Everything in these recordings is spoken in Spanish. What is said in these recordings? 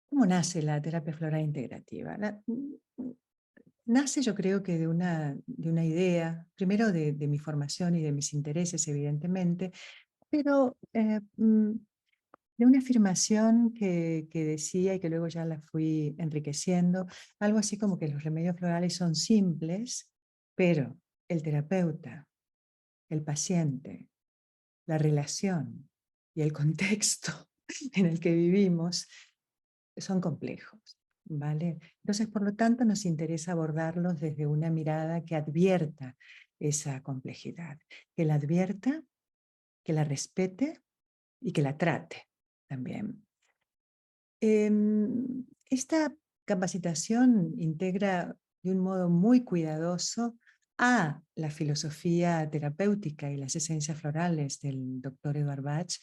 ¿Cómo nace la terapia floral integrativa? Nace, yo creo que de una idea, primero de mi formación y de mis intereses, evidentemente, pero de una afirmación que decía y que luego ya la fui enriqueciendo, algo así como que los remedios florales son simples, pero el terapeuta, el paciente, la relación y el contexto en el que vivimos son complejos, ¿vale? Entonces, por lo tanto, nos interesa abordarlos desde una mirada que advierta esa complejidad, que la advierta, que la respete y que la trate también. Esta capacitación integra de un modo muy cuidadoso a la filosofía terapéutica y las esencias florales del doctor Edward Bach,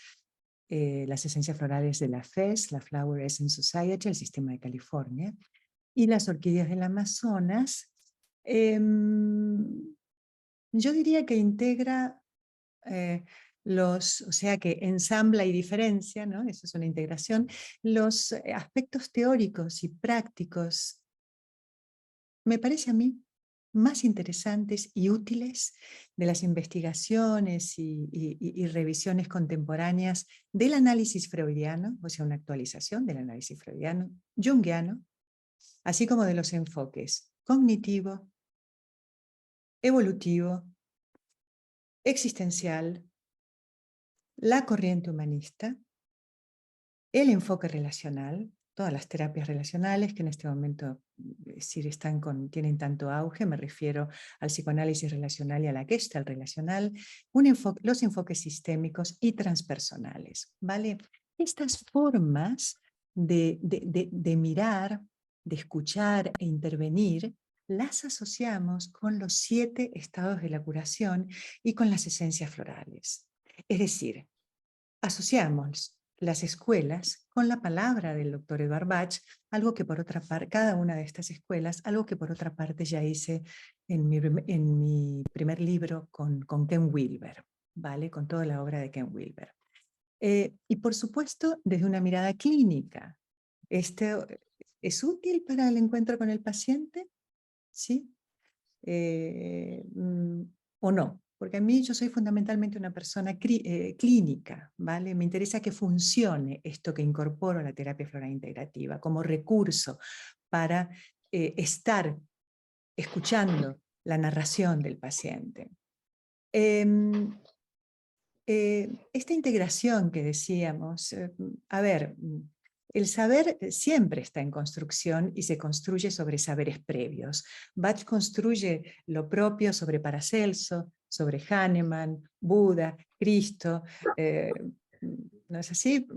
las esencias florales de la FES, la Flower Essence Society, el sistema de California, y las orquídeas del Amazonas. em, yo diría que integra o sea que ensambla y diferencia, ¿no? Eso es una integración, los aspectos teóricos y prácticos, me parece a mí, más interesantes y útiles de las investigaciones y revisiones contemporáneas del análisis freudiano, o sea, una actualización del análisis freudiano, junguiano, así como de los enfoques cognitivo, evolutivo, existencial, la corriente humanista, el enfoque relacional, todas las terapias relacionales que en este momento decir, tienen tanto auge, me refiero al psicoanálisis relacional y a la Gestalt relacional, los enfoques sistémicos y transpersonales, ¿vale? Estas formas de mirar, de escuchar e intervenir, las asociamos con los 7 estados de la curación y con las esencias florales. Es decir, asociamos las escuelas con la palabra del doctor Edward Bach, algo que por otra parte, cada una de estas escuelas, algo que por otra parte ya hice en mi primer libro con Ken Wilber, ¿vale? Con toda la obra de Ken Wilber. Y por supuesto, desde una mirada clínica. ¿Este es útil para el encuentro con el paciente? ¿Sí? eh, mm, o no, porque a mí yo soy fundamentalmente una persona clínica, ¿vale? Me interesa que funcione esto que incorporo a la terapia floral integrativa como recurso para estar escuchando la narración del paciente. Em, esta integración que decíamos, a ver, el saber siempre está en construcción y se construye sobre saberes previos. Bach construye lo propio sobre Paracelso, sobre Hahnemann, Buda, Cristo, ¿no es así?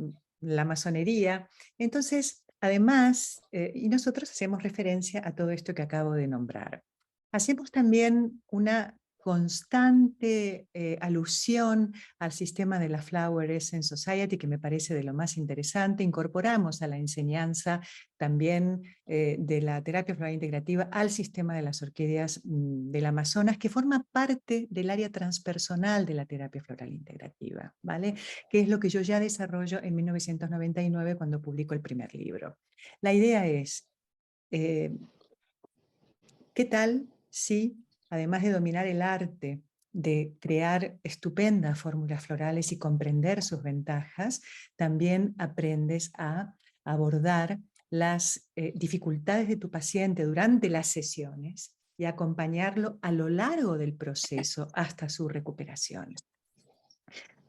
La masonería. Entonces, además, y nosotros hacemos referencia a todo esto que acabo de nombrar. Hacemos también una constante alusión al sistema de la Flower Essence Society, que me parece de lo más interesante. Incorporamos a la enseñanza también de la terapia floral integrativa al sistema de las orquídeas del Amazonas, que forma parte del área transpersonal de la terapia floral integrativa, ¿vale? Que es lo que yo ya desarrollo en 1999 cuando publico el primer libro. La idea es, ¿qué tal si, además de dominar el arte de crear estupendas fórmulas florales y comprender sus ventajas, también aprendes a abordar las dificultades de tu paciente durante las sesiones y acompañarlo a lo largo del proceso hasta su recuperación?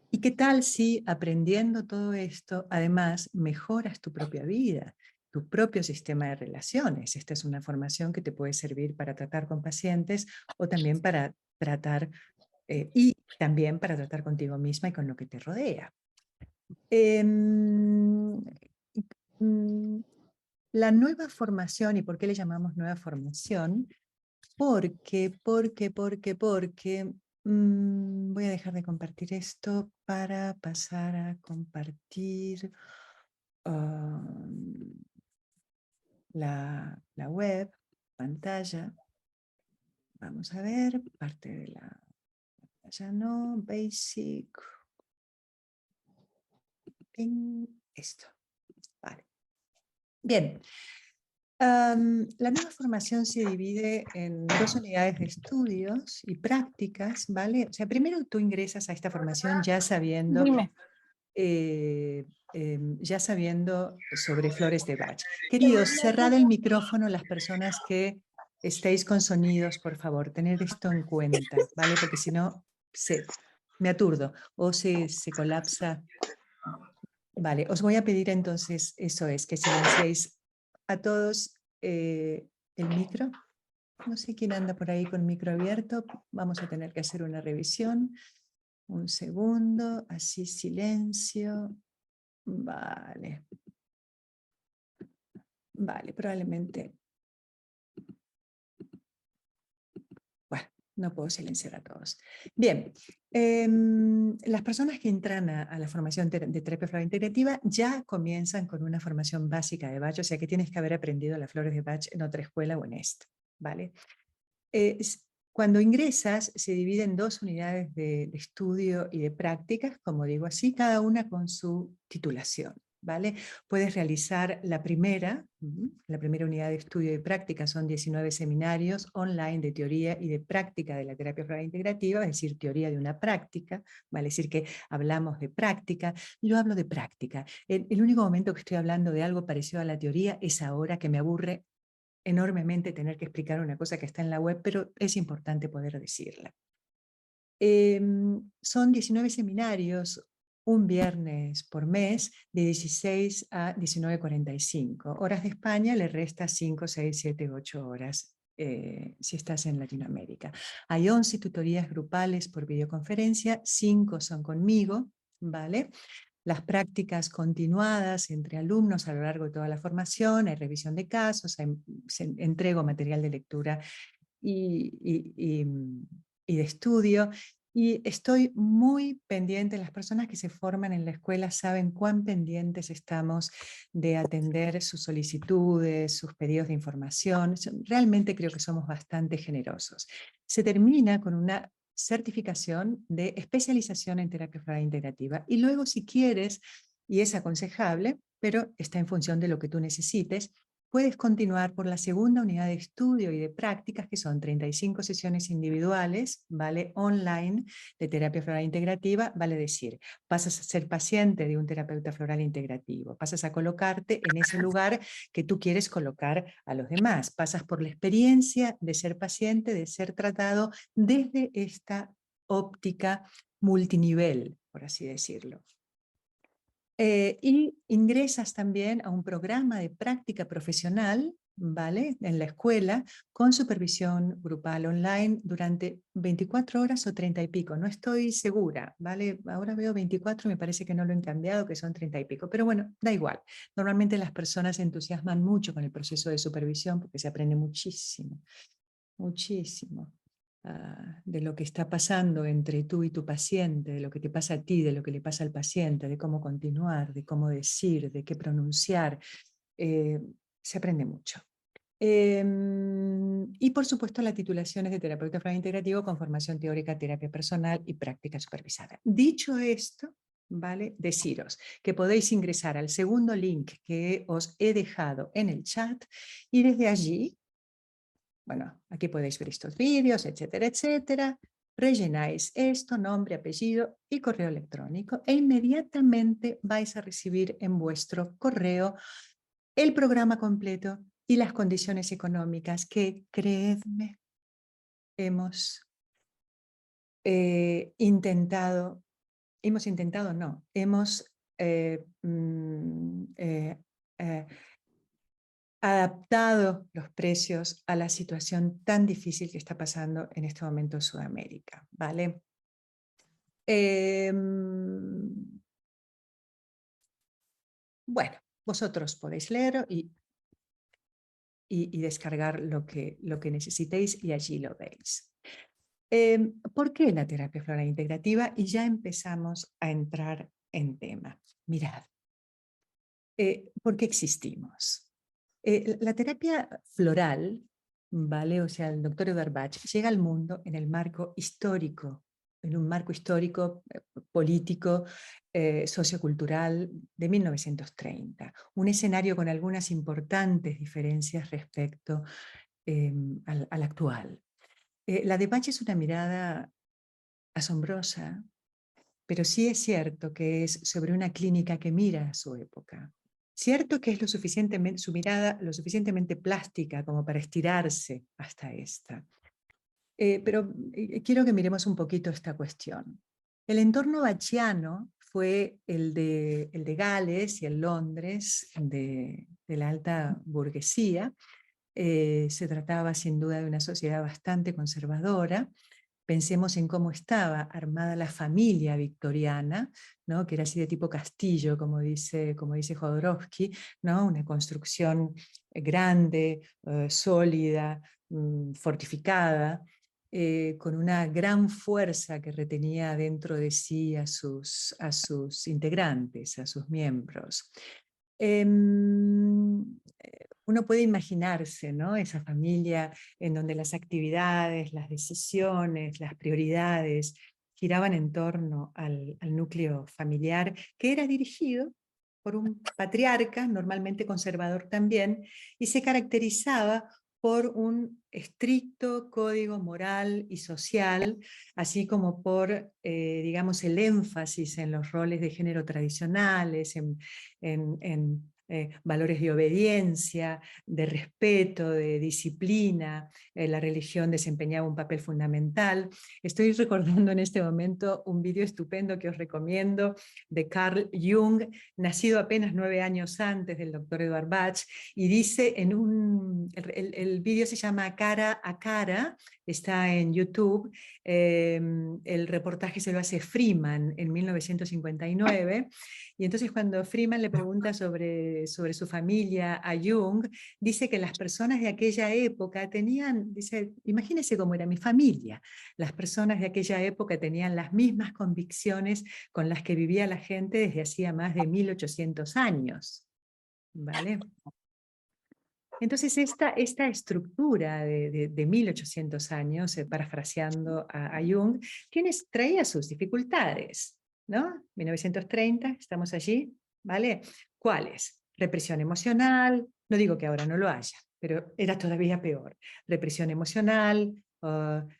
¿Y qué tal si aprendiendo todo esto, además, mejoras tu propia vida, tu propio sistema de relaciones? Esta es una formación que te puede servir para tratar con pacientes o también para tratar, y también para tratar contigo misma y con lo que te rodea. Em, mm, la nueva formación, ¿y por qué le llamamos nueva formación? Porque voy a dejar de compartir esto para pasar a compartir la web, pantalla. Vamos a ver, parte de la pantalla no, basic, esto. Vale. Bien, la nueva formación se divide en 2 unidades de estudios y prácticas, ¿vale? O sea, primero tú ingresas a esta formación Dime. ya sabiendo sobre flores de Bach. Queridos, cerrad el micrófono las personas que estéis con sonidos, por favor, tened esto en cuenta, ¿vale? Porque si no, me aturdo o se colapsa. Vale, os voy a pedir entonces, eso es, que silenciéis a todos el micro. No sé quién anda por ahí con micro abierto. Vamos a tener que hacer una revisión. Un segundo, así silencio. Vale. Vale, probablemente. Bueno, no puedo silenciar a todos. Bien, las personas que entran a la formación de terapia floral integrativa ya comienzan con una formación básica de Bach, o sea que tienes que haber aprendido las flores de Bach en otra escuela o en esta, ¿vale? Cuando ingresas se divide en 2 unidades de estudio y de prácticas, como digo así, cada una con su titulación, ¿vale? Puedes realizar la primera unidad de estudio y práctica, son 19 seminarios online de teoría y de práctica de la terapia floral integrativa, es decir, teoría de una práctica, ¿vale? Es decir, que hablamos de práctica. Yo hablo de práctica. El único momento que estoy hablando de algo parecido a la teoría es ahora, que me aburre enormemente tener que explicar una cosa que está en la web, pero es importante poder decirla. Son 19 seminarios, un viernes por mes, de 16 a 19:45. Horas de España le resta 5, 6, 7, 8 horas si estás en Latinoamérica. Hay 11 tutorías grupales por videoconferencia, 5 son conmigo, ¿vale? Las prácticas continuadas entre alumnos a lo largo de toda la formación, hay revisión de casos, entrego material de lectura y de estudio. Y estoy muy pendiente, las personas que se forman en la escuela saben cuán pendientes estamos de atender sus solicitudes, sus pedidos de información. Realmente creo que somos bastante generosos. Se termina con una certificación de especialización en terapia floral integrativa. Y luego, si quieres, y es aconsejable, pero está en función de lo que tú necesites, puedes continuar por la segunda unidad de estudio y de prácticas, que son 35 sesiones individuales, ¿vale? Online, de terapia floral integrativa, vale decir, pasas a ser paciente de un terapeuta floral integrativo, pasas a colocarte en ese lugar que tú quieres colocar a los demás, pasas por la experiencia de ser paciente, de ser tratado desde esta óptica multinivel, por así decirlo. Y ingresas también a un programa de práctica profesional, ¿vale? En la escuela, con supervisión grupal online durante 24 horas o 30 y pico. No estoy segura, ¿vale? Ahora veo 24, me parece que no lo han cambiado, que son 30 y pico. Pero bueno, da igual. Normalmente las personas se entusiasman mucho con el proceso de supervisión porque se aprende muchísimo, muchísimo. De lo que está pasando entre tú y tu paciente, de lo que te pasa a ti, de lo que le pasa al paciente, de cómo continuar, de cómo decir, de qué pronunciar. Se aprende mucho. Y por supuesto las titulaciones de terapeuta floral integrativo con formación teórica, terapia personal y práctica supervisada. Dicho esto, ¿vale? Deciros que podéis ingresar al segundo link que os he dejado en el chat y desde allí, bueno, aquí podéis ver estos vídeos, etcétera, etcétera. Rellenáis esto, nombre, apellido y correo electrónico e inmediatamente vais a recibir en vuestro correo el programa completo y las condiciones económicas que, creedme, hemos no, hemos adaptado los precios a la situación tan difícil que está pasando en este momento en Sudamérica, ¿vale? Bueno, vosotros podéis leer y descargar lo que necesitéis y allí lo veis. ¿Por qué la terapia floral integrativa? Y ya empezamos a entrar en tema. Mirad, ¿por qué existimos? La terapia floral, ¿vale? O sea, el doctor Edward Bach llega al mundo en el marco histórico en un marco histórico, político, sociocultural de 1930. Un escenario con algunas importantes diferencias respecto al actual. La de Bach es una mirada asombrosa, pero sí es cierto que es sobre una clínica que mira a su época. Cierto que es su mirada lo suficientemente plástica como para estirarse hasta esta. Pero quiero que miremos un poquito esta cuestión. El entorno bachiano fue el de Gales y el Londres de la alta burguesía. Se trataba sin duda de una sociedad bastante conservadora. Pensemos en cómo estaba armada la familia victoriana, ¿no? Que era así de tipo castillo, como dice Jodorowsky, ¿no? Una construcción grande, sólida, fortificada, con una gran fuerza que retenía dentro de sí a sus integrantes, a sus miembros. Uno puede imaginarse, ¿no? Esa familia en donde las actividades, las decisiones, las prioridades giraban en torno al núcleo familiar, que era dirigido por un patriarca, normalmente conservador también, y se caracterizaba por un estricto código moral y social, así como por, digamos, el énfasis en los roles de género tradicionales, en valores de obediencia, de respeto, de disciplina. La religión desempeñaba un papel fundamental. Estoy recordando en este momento un vídeo estupendo que os recomiendo de Carl Jung, nacido apenas 9 años antes del doctor Edward Bach, y dice el vídeo se llama Cara a Cara, está en YouTube. El reportaje se lo hace Freeman en 1959, y entonces cuando Freeman le pregunta sobre su familia a Jung, dice que las personas de aquella época tenían, dice, imagínese cómo era mi familia, las personas de aquella época tenían las mismas convicciones con las que vivía la gente desde hacía más de 1800 años, ¿vale? Entonces esta estructura de 1800 años, parafraseando a Jung, traía sus dificultades, ¿no? 1930, estamos allí, ¿vale? ¿Cuáles? Represión emocional, no digo que ahora no lo haya, pero era todavía peor. Represión emocional,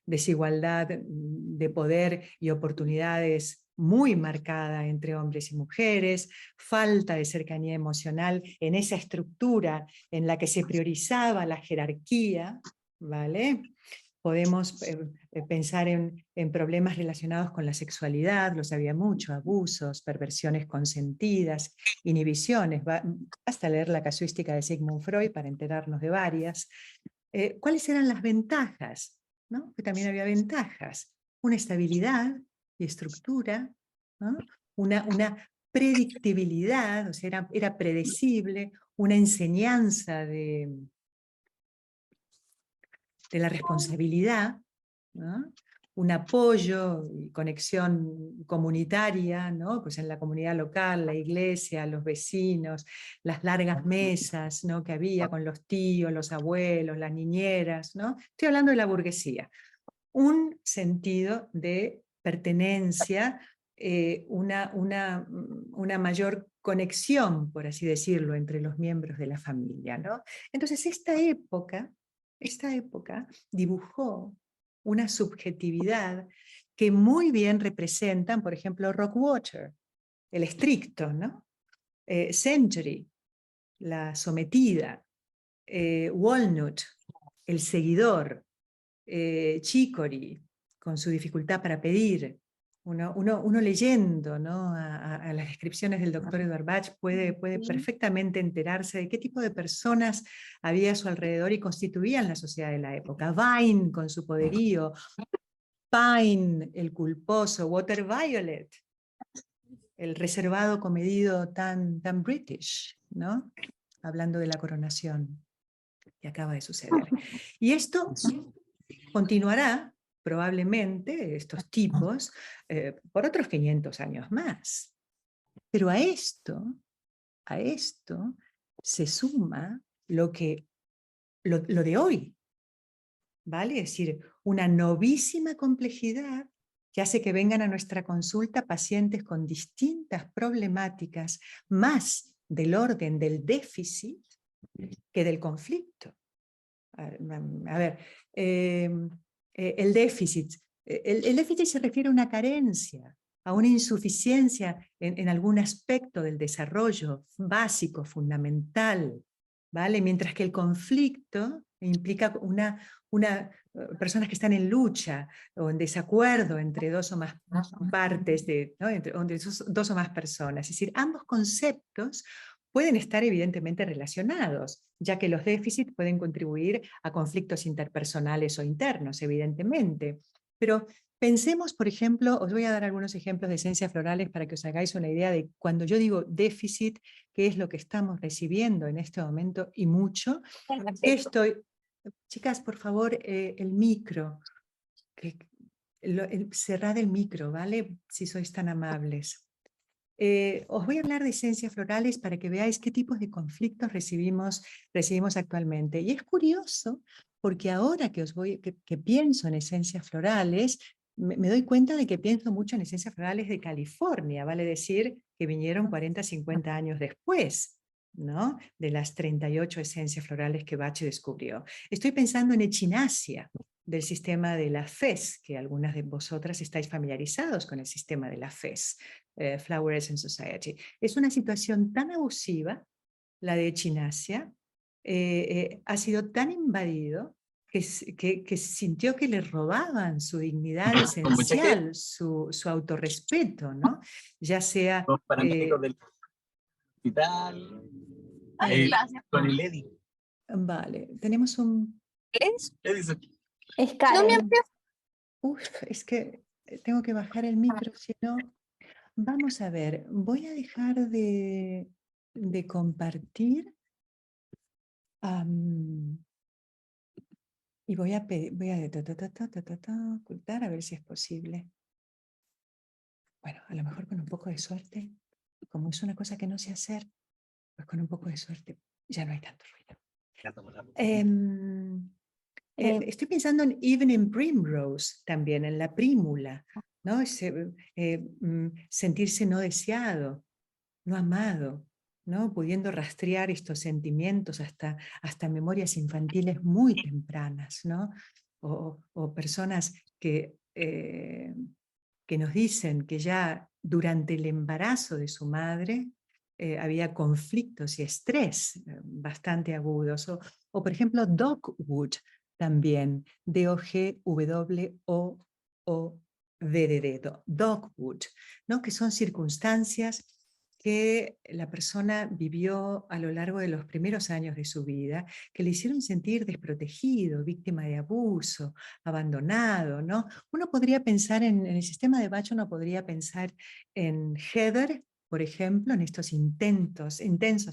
desigualdad de poder y oportunidades muy marcada entre hombres y mujeres, falta de cercanía emocional en esa estructura en la que se priorizaba la jerarquía, ¿vale? Podemos pensar en problemas relacionados con la sexualidad, los había mucho, abusos, perversiones consentidas, inhibiciones. Basta leer la casuística de Sigmund Freud para enterarnos de varias. ¿Cuáles eran las ventajas? ¿No? Que también había ventajas. Una estabilidad y estructura, ¿no? Una predictibilidad, o sea, era predecible, una enseñanza de la responsabilidad, ¿no? Un apoyo y conexión comunitaria, ¿no? Pues en la comunidad local, la iglesia, los vecinos, las largas mesas, ¿no? Que había con los tíos, los abuelos, las niñeras, ¿no? Estoy hablando de la burguesía. Un sentido de pertenencia, una mayor conexión, por así decirlo, entre los miembros de la familia, ¿no? Entonces esta época dibujó una subjetividad que muy bien representan, por ejemplo, Rockwater, el estricto, ¿no? Century, la sometida, Walnut, el seguidor, Chicory, con su dificultad para pedir. Uno leyendo, ¿no? a las descripciones del doctor Edward Bach puede perfectamente enterarse de qué tipo de personas había a su alrededor y constituían la sociedad de la época. Vine con su poderío, Pine el culposo, Water Violet el reservado comedido tan british, ¿no? Hablando de la coronación que acaba de suceder. Y esto continuará probablemente, estos tipos, por otros 500 años más. Pero a esto se suma lo de hoy, ¿vale? Es decir, una novísima complejidad que hace que vengan a nuestra consulta pacientes con distintas problemáticas, más del orden del déficit que del conflicto. A ver, el déficit. El déficit se refiere a una carencia, a una insuficiencia en algún aspecto del desarrollo básico, fundamental, ¿vale? Mientras que el conflicto implica personas que están en lucha o en desacuerdo entre dos o más partes, ¿no? entre dos o más personas. Es decir, ambos conceptos pueden estar evidentemente relacionados, ya que los déficits pueden contribuir a conflictos interpersonales o internos, evidentemente. Pero pensemos, por ejemplo, os voy a dar algunos ejemplos de esencias florales para que os hagáis una idea de cuando yo digo déficit, qué es lo que estamos recibiendo en este momento y mucho. Chicas, por favor, el micro, cerrad el micro, ¿vale? Si sois tan amables. Os voy a hablar de esencias florales para que veáis qué tipos de conflictos recibimos actualmente. Y es curioso porque ahora que pienso en esencias florales, me doy cuenta de que pienso mucho en esencias florales de California, vale decir que vinieron 40, 50 años después, ¿no? De las 38 esencias florales que Bach descubrió. Estoy pensando en Echinasia, del sistema de la FES, que algunas de vosotras estáis familiarizados con el sistema de la FES. Flower Essence Society. Es una situación tan abusiva, la de Echinasia, ha sido tan invadido que sintió que le robaban su dignidad esencial, su autorrespeto, ¿no? Ya sea... Los paramédicos del hospital, con el Eddie. Vale, tenemos un... ¿Qué dice? Es Karen. Uf, es que tengo que bajar el micro, si no... Vamos a ver, voy a dejar de compartir y voy a ocultar a ver si es posible. Bueno, a lo mejor con un poco de suerte, como es una cosa que no sé hacer, pues con un poco de suerte ya no hay tanto ruido. Estoy pensando en Even in Primrose también, en la prímula, ¿no? Sentirse no deseado, no amado, ¿no? Pudiendo rastrear estos sentimientos hasta memorias infantiles muy tempranas, ¿no? O personas que nos dicen que ya durante el embarazo de su madre había conflictos y estrés bastante agudos. O por ejemplo, Dogwood también, D-O-G-W-O-O-V de dedo, Dogwood, ¿no? Que son circunstancias que la persona vivió a lo largo de los primeros años de su vida, que le hicieron sentir desprotegido, víctima de abuso, abandonado, ¿no? Uno podría pensar en el sistema de Bach, uno podría pensar en Heather, por ejemplo, en estos intensos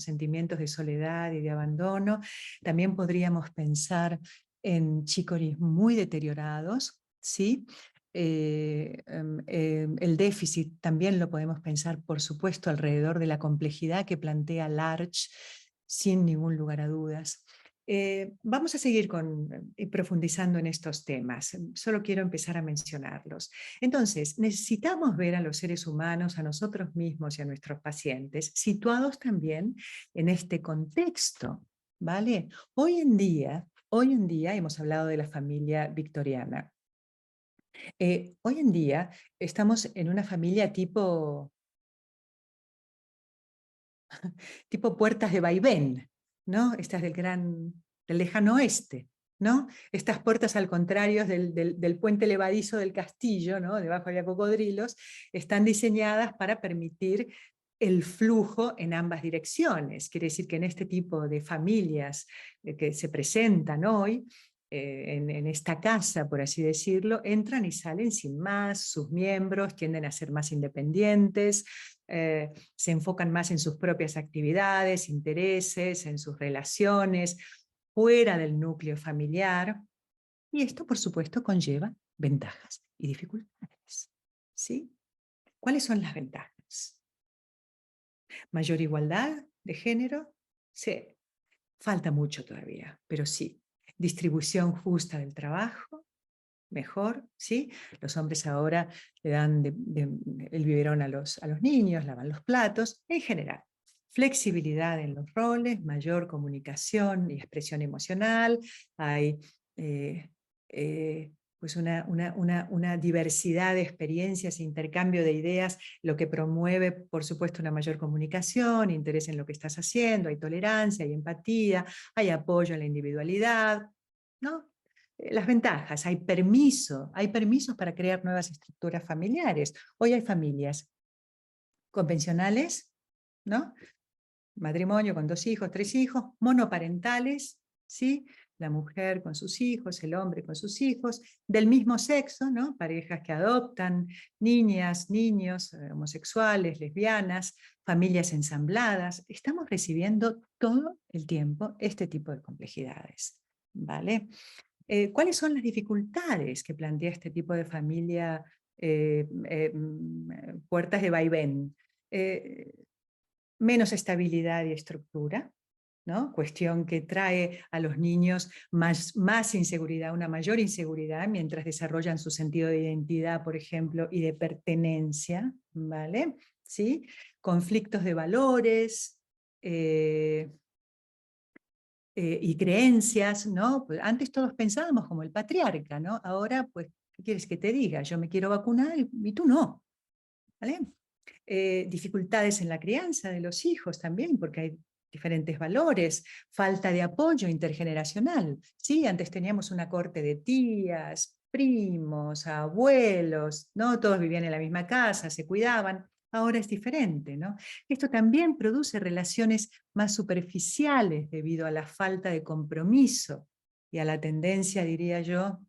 sentimientos de soledad y de abandono. También podríamos pensar en chicoris muy deteriorados, ¿sí? El déficit también lo podemos pensar, por supuesto, alrededor de la complejidad que plantea Larch, sin ningún lugar a dudas. Vamos a seguir profundizando en estos temas. Solo quiero empezar a mencionarlos. Entonces, necesitamos ver a los seres humanos, a nosotros mismos y a nuestros pacientes, situados también en este contexto, ¿vale? Hoy en día hemos hablado de la familia victoriana. Hoy en día estamos en una familia tipo puertas de vaivén, ¿no? Estas del lejano oeste, ¿no? Estas puertas al contrario del puente levadizo del castillo, ¿no? Debajo había cocodrilos, están diseñadas para permitir el flujo en ambas direcciones. Quiere decir que en este tipo de familias que se presentan hoy, en esta casa, por así decirlo, entran y salen sin más, sus miembros tienden a ser más independientes, se enfocan más en sus propias actividades, intereses, en sus relaciones, fuera del núcleo familiar. Y esto, por supuesto, conlleva ventajas y dificultades, ¿sí? ¿Cuáles son las ventajas? ¿Mayor igualdad de género? Sí, falta mucho todavía, pero sí. Distribución justa del trabajo, mejor, ¿sí? Los hombres ahora le dan el biberón a los niños, lavan los platos, en general. Flexibilidad en los roles, mayor comunicación y expresión emocional, hay pues una diversidad de experiencias, intercambio de ideas, lo que promueve, por supuesto, una mayor comunicación, interés en lo que estás haciendo, hay tolerancia, hay empatía, hay apoyo a la individualidad, ¿no? Las ventajas, hay permisos para crear nuevas estructuras familiares. Hoy hay familias convencionales, ¿no? Matrimonio con 2 hijos, 3 hijos, monoparentales, ¿sí? La mujer con sus hijos, el hombre con sus hijos, del mismo sexo, ¿no? Parejas que adoptan, niñas, niños, homosexuales, lesbianas, familias ensambladas. Estamos recibiendo todo el tiempo este tipo de complejidades, ¿vale? ¿Cuáles son las dificultades que plantea este tipo de familia puertas de vaivén? Menos estabilidad y estructura, ¿no? Cuestión que trae a los niños más inseguridad, una mayor inseguridad, mientras desarrollan su sentido de identidad, por ejemplo, y de pertenencia, ¿vale? ¿Sí? Conflictos de valores, y creencias, ¿no? Pues antes todos pensábamos como el patriarca, ¿no? Ahora, pues, ¿qué quieres que te diga? Yo me quiero vacunar y tú no, ¿vale? Dificultades en la crianza de los hijos también, porque hay diferentes valores, falta de apoyo intergeneracional. ¿Sí? Antes teníamos una corte de tías, primos, abuelos, ¿no? Todos vivían en la misma casa, se cuidaban. Ahora es diferente, ¿no? Esto también produce relaciones más superficiales debido a la falta de compromiso y a la tendencia, diría yo,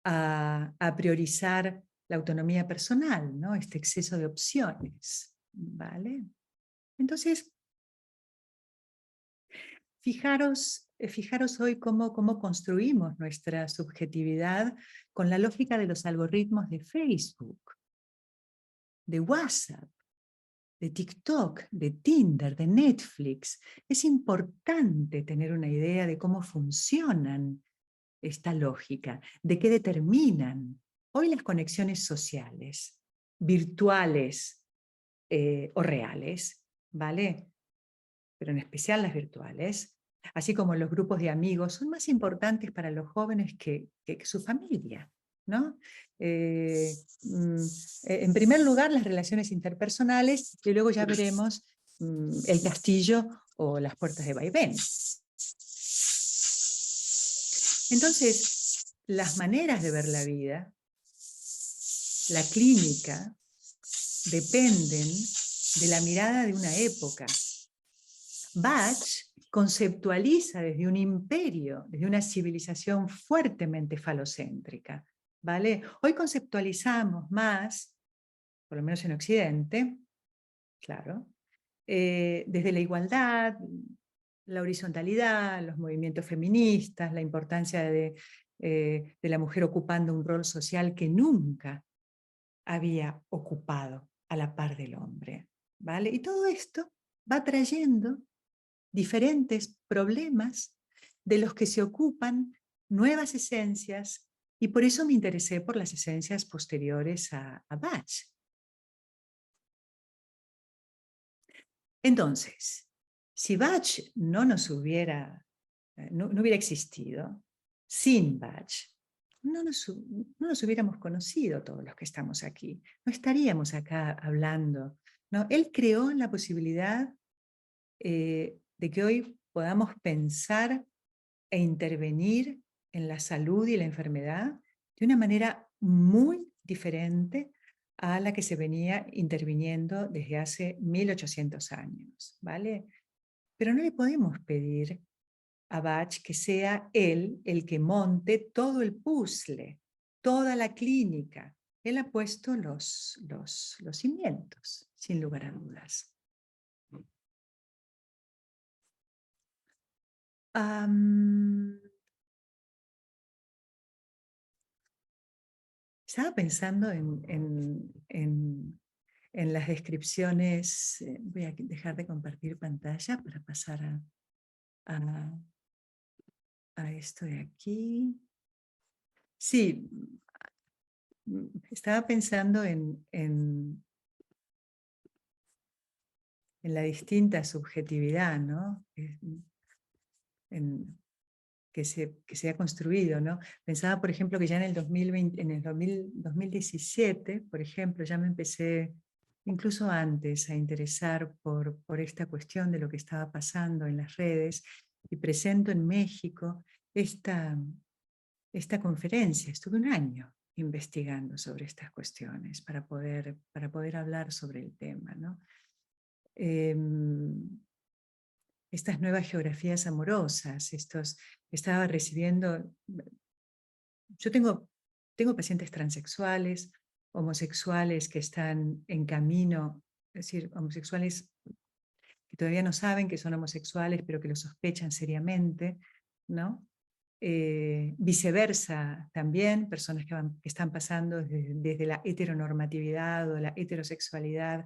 a priorizar la autonomía personal, ¿no? Este exceso de opciones, ¿vale? Entonces, fijaros hoy cómo construimos nuestra subjetividad con la lógica de los algoritmos de Facebook, de WhatsApp, de TikTok, de Tinder, de Netflix. Es importante tener una idea de cómo funcionan esta lógica, de qué determinan hoy las conexiones sociales, virtuales o reales, ¿vale? Pero en especial las virtuales, así como los grupos de amigos, son más importantes para los jóvenes que su familia, ¿no? En primer lugar, las relaciones interpersonales, y luego ya veremos el castillo o las puertas de vaivén. Entonces, las maneras de ver la vida, la clínica, dependen de la mirada de una época. Bach conceptualiza desde un imperio, desde una civilización fuertemente falocéntrica, ¿vale? Hoy conceptualizamos más, por lo menos en Occidente, claro, desde la igualdad, la horizontalidad, los movimientos feministas, la importancia de la mujer ocupando un rol social que nunca había ocupado a la par del hombre, ¿vale? Y todo esto va trayendo diferentes problemas de los que se ocupan nuevas esencias, y por eso me interesé por las esencias posteriores a Bach. Entonces, si Bach no hubiera existido, sin Bach, no nos hubiéramos conocido todos los que estamos aquí, no estaríamos acá hablando, ¿no? Él creó la posibilidad de que hoy podamos pensar e intervenir en la salud y la enfermedad de una manera muy diferente a la que se venía interviniendo desde hace 1800 años, ¿vale? Pero no le podemos pedir a Bach que sea él el que monte todo el puzzle, toda la clínica. Él ha puesto los cimientos, sin lugar a dudas. Estaba pensando en las descripciones. Voy a dejar de compartir pantalla para pasar a a esto de aquí. Sí, estaba pensando en la distinta subjetividad, ¿no? Que se ha construido, ¿no? Pensaba, por ejemplo, que ya en el 2020, en el 2017, por ejemplo, ya me empecé, incluso antes, a interesar por esta cuestión de lo que estaba pasando en las redes, y presento en México esta conferencia. Estuve un año investigando sobre estas cuestiones para poder hablar sobre el tema, ¿no? Estas nuevas geografías amorosas, estaba recibiendo, yo tengo pacientes transexuales, homosexuales que están en camino, es decir, homosexuales que todavía no saben que son homosexuales, pero que lo sospechan seriamente, ¿no? Viceversa también, personas que están pasando desde la heteronormatividad o la heterosexualidad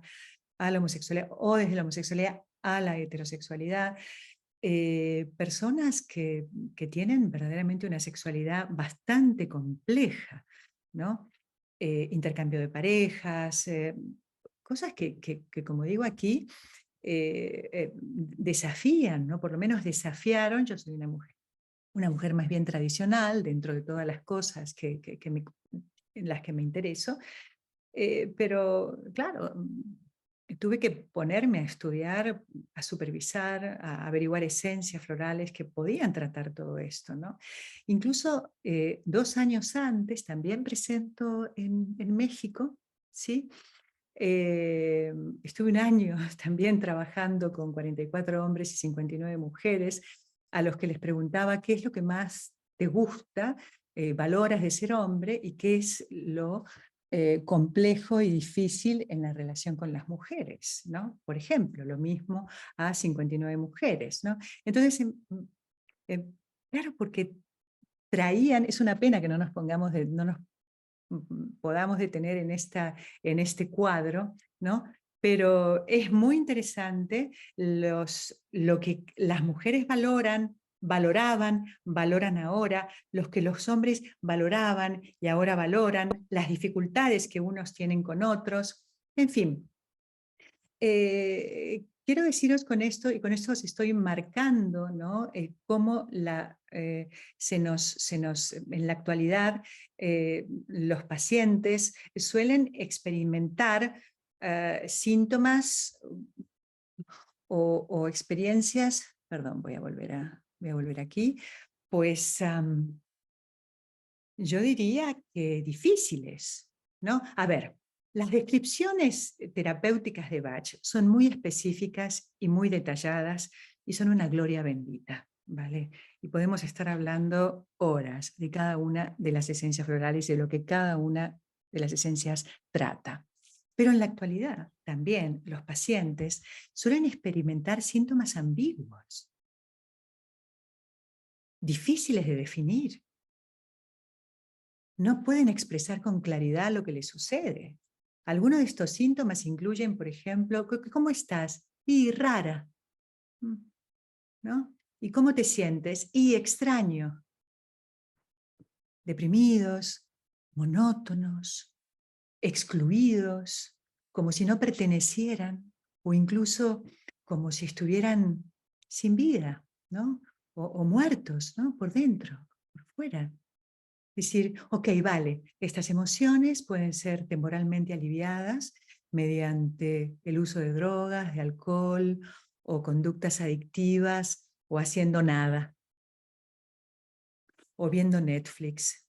a la homosexualidad, o desde la homosexualidad a la heterosexualidad. Personas que tienen verdaderamente una sexualidad bastante compleja, ¿no? Intercambio de parejas, cosas que, como digo aquí, desafían, ¿no? Por lo menos desafiaron. Yo soy una mujer más bien tradicional dentro de todas las cosas en las que me intereso, pero claro, tuve que ponerme a estudiar, a supervisar, a averiguar esencias florales que podían tratar todo esto, ¿no? Incluso 2 años antes también presento en México, ¿sí? Estuve un año también trabajando con 44 hombres y 59 mujeres, a los que les preguntaba qué es lo que más te gusta, valoras de ser hombre, y qué es lo complejo y difícil en la relación con las mujeres, ¿no? Por ejemplo, lo mismo a 59 mujeres, ¿no? Entonces, claro, porque traían, es una pena que no nos podamos detener en este cuadro, ¿no? Pero es muy interesante lo que las mujeres valoran ahora, los que los hombres valoraban y ahora valoran, las dificultades que unos tienen con otros, en fin. Quiero deciros con esto, y con esto os estoy marcando, ¿no? Cómo en la actualidad los pacientes suelen experimentar síntomas o experiencias, perdón, voy a volver aquí, pues yo diría que difíciles, ¿no? A ver, las descripciones terapéuticas de Bach son muy específicas y muy detalladas, y son una gloria bendita, ¿vale? Y podemos estar hablando horas de cada una de las esencias florales y de lo que cada una de las esencias trata. Pero en la actualidad también los pacientes suelen experimentar síntomas ambiguos, difíciles de definir. No pueden expresar con claridad lo que les sucede. Algunos de estos síntomas incluyen, por ejemplo, ¿cómo estás? Y rara, ¿no? ¿Y cómo te sientes? Y extraño. Deprimidos, monótonos, excluidos, como si no pertenecieran, o incluso como si estuvieran sin vida, ¿no? O muertos, ¿no? Por dentro, por fuera. Decir, ok, vale, estas emociones pueden ser temporalmente aliviadas mediante el uso de drogas, de alcohol o conductas adictivas, o haciendo nada, o viendo Netflix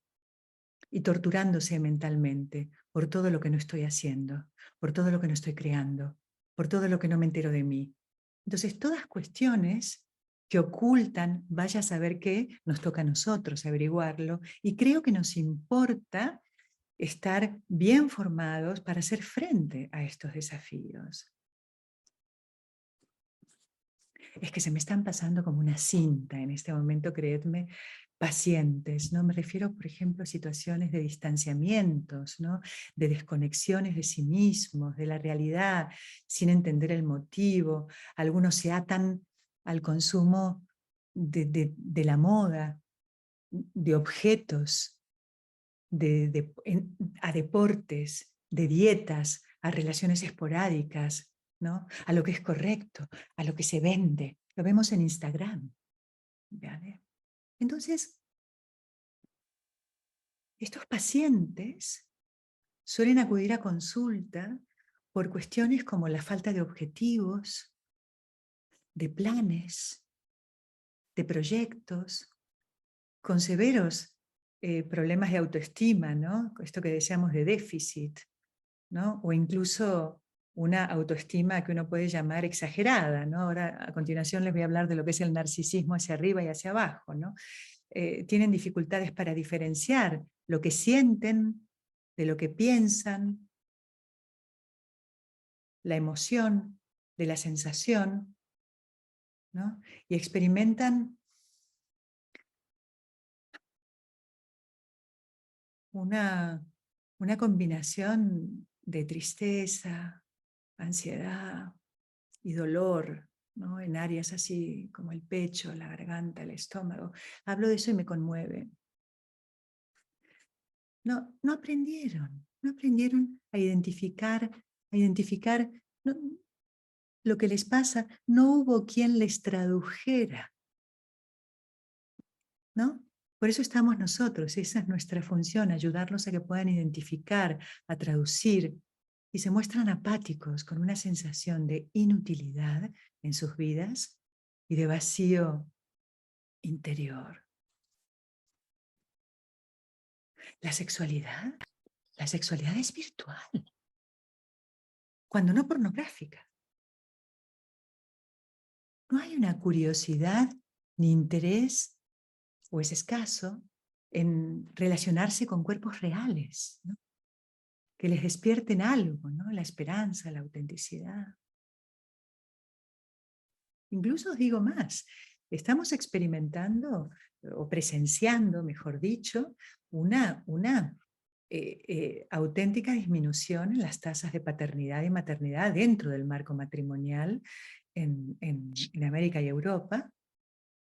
y torturándose mentalmente por todo lo que no estoy haciendo, por todo lo que no estoy creando, por todo lo que no me entero de mí. Entonces, todas cuestiones que ocultan, vaya a saber qué, nos toca a nosotros averiguarlo, y creo que nos importa estar bien formados para hacer frente a estos desafíos. Es que se me están pasando como una cinta en este momento, creedme, pacientes, ¿no? Me refiero, por ejemplo, a situaciones de distanciamientos, ¿no? De desconexiones de sí mismos, de la realidad, sin entender el motivo. Algunos se atan al consumo de la moda, de objetos, a deportes, de dietas, a relaciones esporádicas, ¿no? A lo que es correcto, a lo que se vende. Lo vemos en Instagram. ¿Vale? Entonces, estos pacientes suelen acudir a consulta por cuestiones como la falta de objetivos, de planes, de proyectos, con severos problemas de autoestima, ¿no? Esto que decíamos de déficit, ¿no? O incluso una autoestima que uno puede llamar exagerada, ¿no? Ahora, a continuación, les voy a hablar de lo que es el narcisismo hacia arriba y hacia abajo, ¿no? Tienen dificultades para diferenciar lo que sienten de lo que piensan, la emoción de la sensación, ¿no? Y experimentan una combinación de tristeza, ansiedad y dolor, ¿no? En áreas así como el pecho, la garganta, el estómago. Hablo de eso y me conmueve. No aprendieron a identificar lo que les pasa. No hubo quien les tradujera, ¿no? Por eso estamos nosotros, esa es nuestra función, ayudarlos a que puedan identificar, a traducir, y se muestran apáticos con una sensación de inutilidad en sus vidas y de vacío interior. La sexualidad es virtual, cuando no pornográfica. No hay una curiosidad ni interés, o es escaso, en relacionarse con cuerpos reales, ¿no? Que les despierten algo, ¿no? La esperanza, la autenticidad. Incluso os digo más, estamos experimentando o presenciando, mejor dicho, una auténtica disminución en las tasas de paternidad y maternidad dentro del marco matrimonial en América y Europa.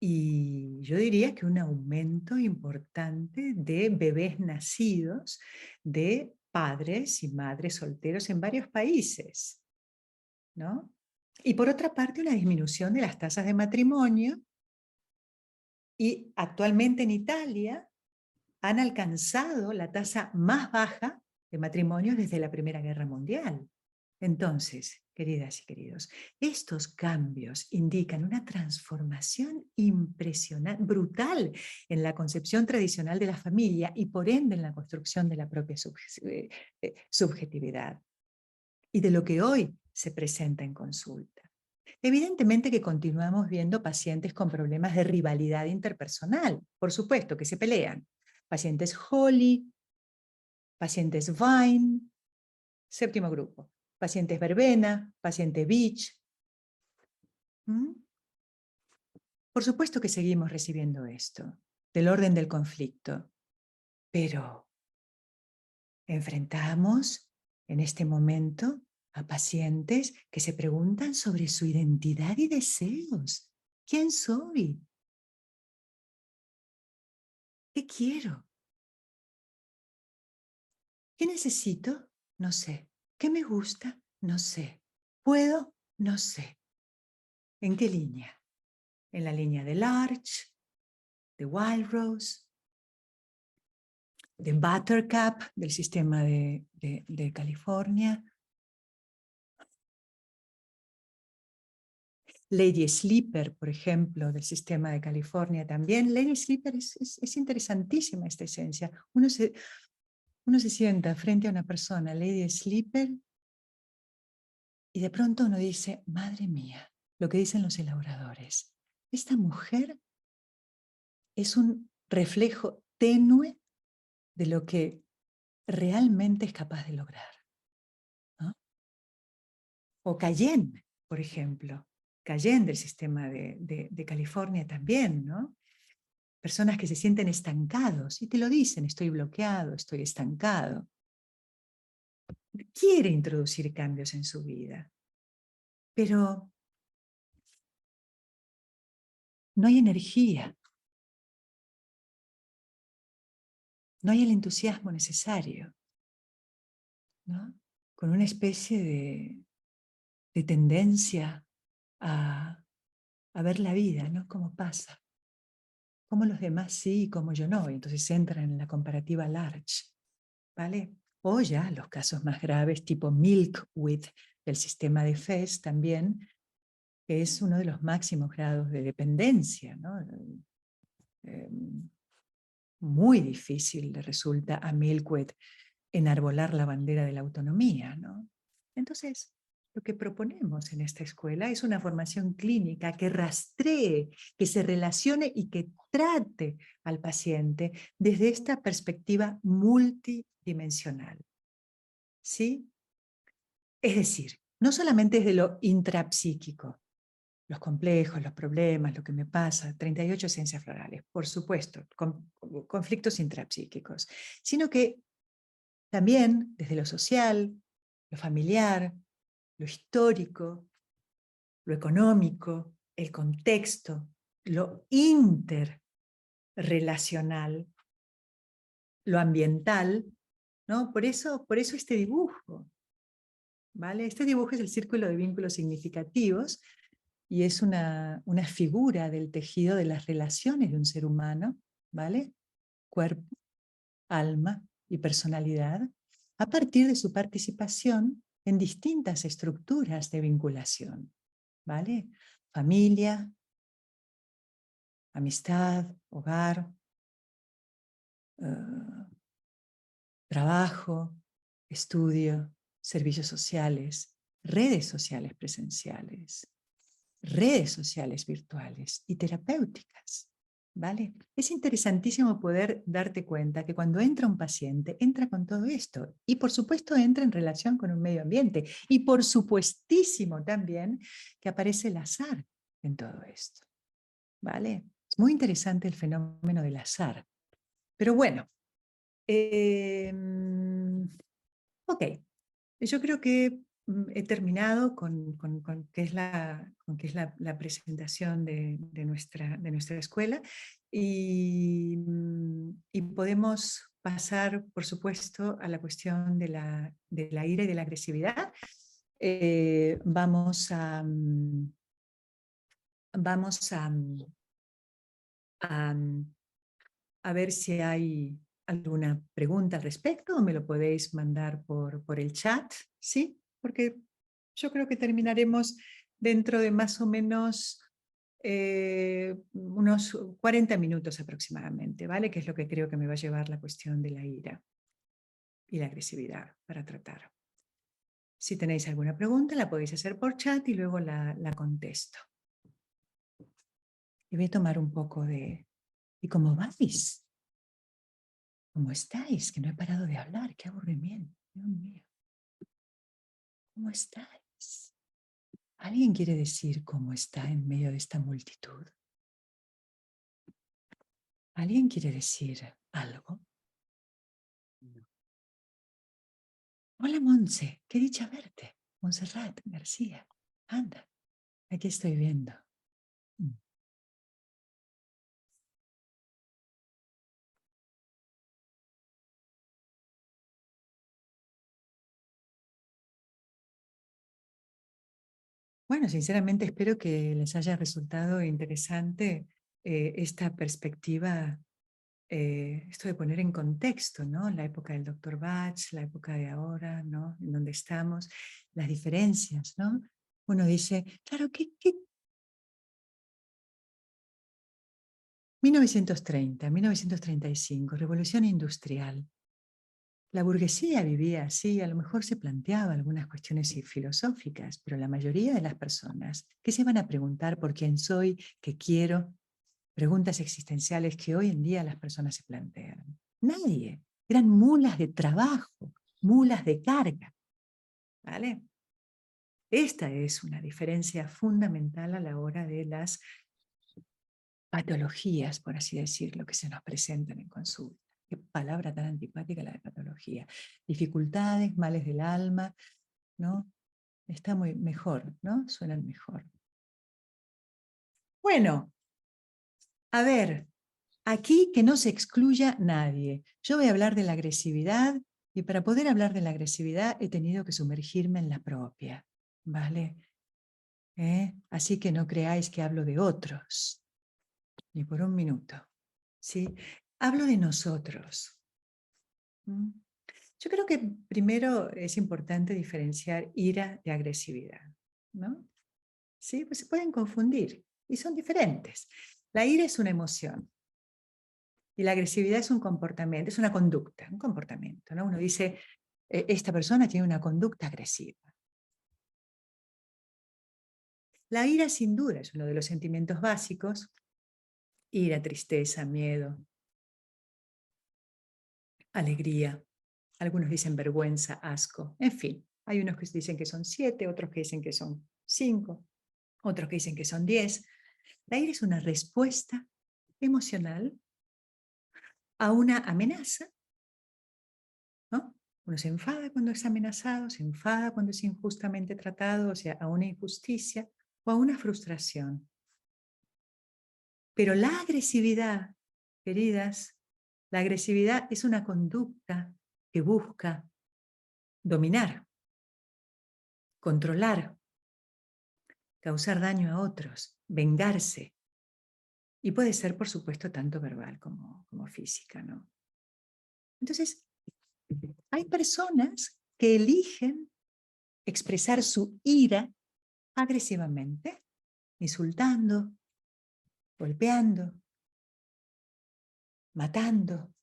Y yo diría que un aumento importante de bebés nacidos de padres y madres solteros en varios países, ¿no? Y por otra parte, una disminución de las tasas de matrimonio, y actualmente en Italia han alcanzado la tasa más baja de matrimonios desde la Primera Guerra Mundial. Entonces, queridas y queridos, estos cambios indican una transformación impresionante, brutal en la concepción tradicional de la familia y por ende en la construcción de la propia subjetividad y de lo que hoy se presenta en consulta. Evidentemente que continuamos viendo pacientes con problemas de rivalidad interpersonal, por supuesto que se pelean. Pacientes Holly, pacientes Vine, séptimo grupo. Pacientes Verbena, paciente Beach. ¿Mm? Por supuesto que seguimos recibiendo esto, del orden del conflicto, pero enfrentamos en este momento a pacientes que se preguntan sobre su identidad y deseos. ¿Quién soy? ¿Qué quiero? ¿Qué necesito? No sé. ¿Qué me gusta? No sé. ¿Puedo? No sé. ¿En qué línea? ¿En la línea de Larch, de Wild Rose, de Buttercup, del sistema de California? Lady Sleeper, por ejemplo, del sistema de California también. Lady Sleeper es interesantísima esta esencia. Uno se sienta frente a una persona, Lady Sleeper, y de pronto uno dice, madre mía, lo que dicen los elaboradores. Esta mujer es un reflejo tenue de lo que realmente es capaz de lograr, ¿no? O Cayenne, por ejemplo. Cayenne del sistema de California también, ¿no? Personas que se sienten estancados y te lo dicen, estoy bloqueado, estoy estancado. Quiere introducir cambios en su vida, pero no hay energía. no hay el entusiasmo necesario, ¿no? Con una especie de tendencia a ver la vida, ¿no? Cómo pasa, cómo los demás sí y cómo yo no, y entonces entran en la comparativa large, ¿vale? O ya los casos más graves tipo Milkwith del sistema de FES también, que es uno de los máximos grados de dependencia, ¿no? Muy difícil le resulta a Milkwith enarbolar la bandera de la autonomía, ¿no? Entonces, lo que proponemos en esta escuela es una formación clínica que rastree, que se relacione y que trate al paciente desde esta perspectiva multidimensional, ¿sí? Es decir, no solamente desde lo intrapsíquico, los complejos, los problemas, lo que me pasa, 38 esencias florales, por supuesto, conflictos intrapsíquicos, sino que también desde lo social, lo familiar, lo histórico, lo económico, el contexto, lo interrelacional, lo ambiental, ¿no? Por eso este dibujo, ¿vale? Este dibujo es el círculo de vínculos significativos y es una figura del tejido de las relaciones de un ser humano, ¿vale? Cuerpo, alma y personalidad, a partir de su participación en distintas estructuras de vinculación, ¿vale? Familia, amistad, hogar, trabajo, estudio, servicios sociales, redes sociales presenciales, redes sociales virtuales y terapéuticas, ¿vale? Es interesantísimo poder darte cuenta que cuando entra un paciente, entra con todo esto y por supuesto entra en relación con un medio ambiente y por supuestísimo también que aparece el azar en todo esto, ¿vale? Es muy interesante el fenómeno del azar. Pero bueno, ok, yo creo que he terminado con qué es la presentación de nuestra escuela y podemos pasar, por supuesto, a la cuestión de la ira y de la agresividad. Vamos a ver si hay alguna pregunta al respecto o me lo podéis mandar por el chat, ¿sí? Porque yo creo que terminaremos dentro de más o menos unos 40 minutos aproximadamente, ¿vale? Que es lo que creo que me va a llevar la cuestión de la ira y la agresividad para tratar. Si tenéis alguna pregunta, la podéis hacer por chat y luego la contesto. Y voy a tomar un poco de... ¿Y cómo vais? ¿Cómo estáis? Que no he parado de hablar. ¡Qué aburrimiento! Dios mío. ¿Cómo estáis? ¿Alguien quiere decir cómo está en medio de esta multitud? ¿Alguien quiere decir algo? Hola, Monse. Qué dicha verte. Montserrat García. Anda, aquí estoy viendo. Bueno, sinceramente espero que les haya resultado interesante esta perspectiva, esto de poner en contexto, ¿no? La época del Dr. Bach, la época de ahora, ¿no? En donde estamos, las diferencias, ¿no? Uno dice, claro, ¿qué? 1930, 1935, Revolución Industrial. La burguesía vivía así, a lo mejor se planteaba algunas cuestiones filosóficas, pero la mayoría de las personas que se van a preguntar por quién soy, qué quiero, preguntas existenciales que hoy en día las personas se plantean. Nadie. Eran mulas de trabajo, mulas de carga. ¿Vale? Esta es una diferencia fundamental a la hora de las patologías, por así decirlo, que se nos presentan en consulta. Qué palabra tan antipática la de patología. Dificultades, males del alma, ¿no? Está muy mejor, ¿no? Suenan mejor. Bueno, a ver, Aquí que no se excluya nadie. Yo voy a hablar de la agresividad y para poder hablar de la agresividad he tenido que sumergirme en la propia, ¿vale? Así que no creáis que hablo de otros, ni por un minuto, ¿sí? Hablo de nosotros. ¿Mm? Yo creo que primero es importante diferenciar ira de agresividad, ¿no? Sí, pues se pueden confundir y son diferentes. La ira es una emoción y la agresividad es un comportamiento, es una conducta, un comportamiento, ¿no? Uno dice, esta persona tiene una conducta agresiva. La ira sin duda es uno de los sentimientos básicos. Ira, tristeza, miedo, alegría. Algunos dicen vergüenza, asco, en fin. Hay unos que dicen que son 7, otros que dicen que son 5, otros que dicen que son 10. La ira es una respuesta emocional a una amenaza, ¿no? Uno se enfada cuando es amenazado, se enfada cuando es injustamente tratado, o sea, a una injusticia o a una frustración. Pero la agresividad, queridas, la agresividad es una conducta que busca dominar, controlar, causar daño a otros, vengarse. Y puede ser, por supuesto, tanto verbal como física, ¿no? Entonces, hay personas que eligen expresar su ira agresivamente, insultando, golpeando, matando,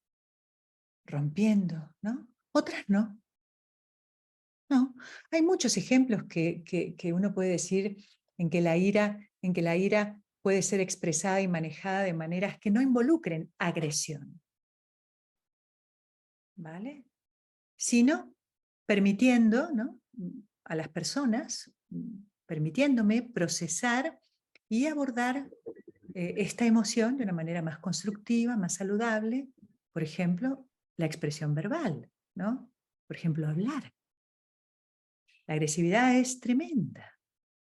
rompiendo, ¿no? Otras no. No, hay muchos ejemplos que uno puede decir en que la ira puede ser expresada y manejada de maneras que no involucren agresión, ¿vale? Sino permitiendo, ¿no?, a las personas, permitiéndome procesar y abordar esta emoción de una manera más constructiva, más saludable. Por ejemplo, la expresión verbal, ¿no? Por ejemplo, hablar. La agresividad es tremenda,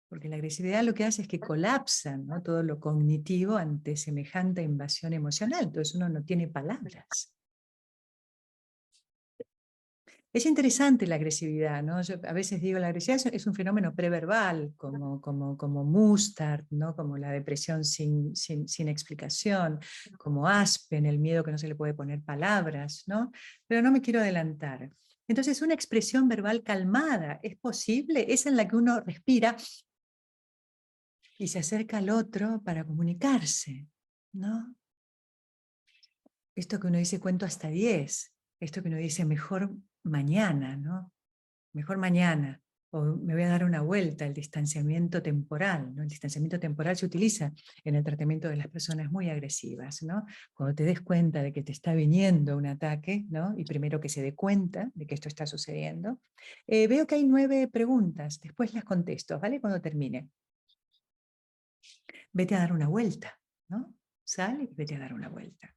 porque la agresividad lo que hace es que colapsa, ¿no?, todo lo cognitivo ante semejante invasión emocional. Entonces uno no tiene palabras. Es interesante la agresividad, ¿no? Yo a veces digo, la agresividad es un fenómeno preverbal, como Mustard, ¿no?, como la depresión sin explicación, como Aspen, el miedo que no se le puede poner palabras, ¿no? Pero no me quiero adelantar. Entonces, una expresión verbal calmada es posible, es en la que uno respira y se acerca al otro para comunicarse, ¿no? Esto que uno dice cuento hasta 10, esto que uno dice mejor mañana, ¿no? Mejor mañana, o me voy a dar una vuelta, el distanciamiento temporal, ¿no? El distanciamiento temporal se utiliza en el tratamiento de las personas muy agresivas, ¿no? Cuando te des cuenta de que te está viniendo un ataque, ¿no?, y primero que se dé cuenta de que esto está sucediendo. Veo que hay 9 preguntas, después las contesto, ¿vale? Cuando termine. Vete a dar una vuelta, ¿no? Sale y vete a dar una vuelta.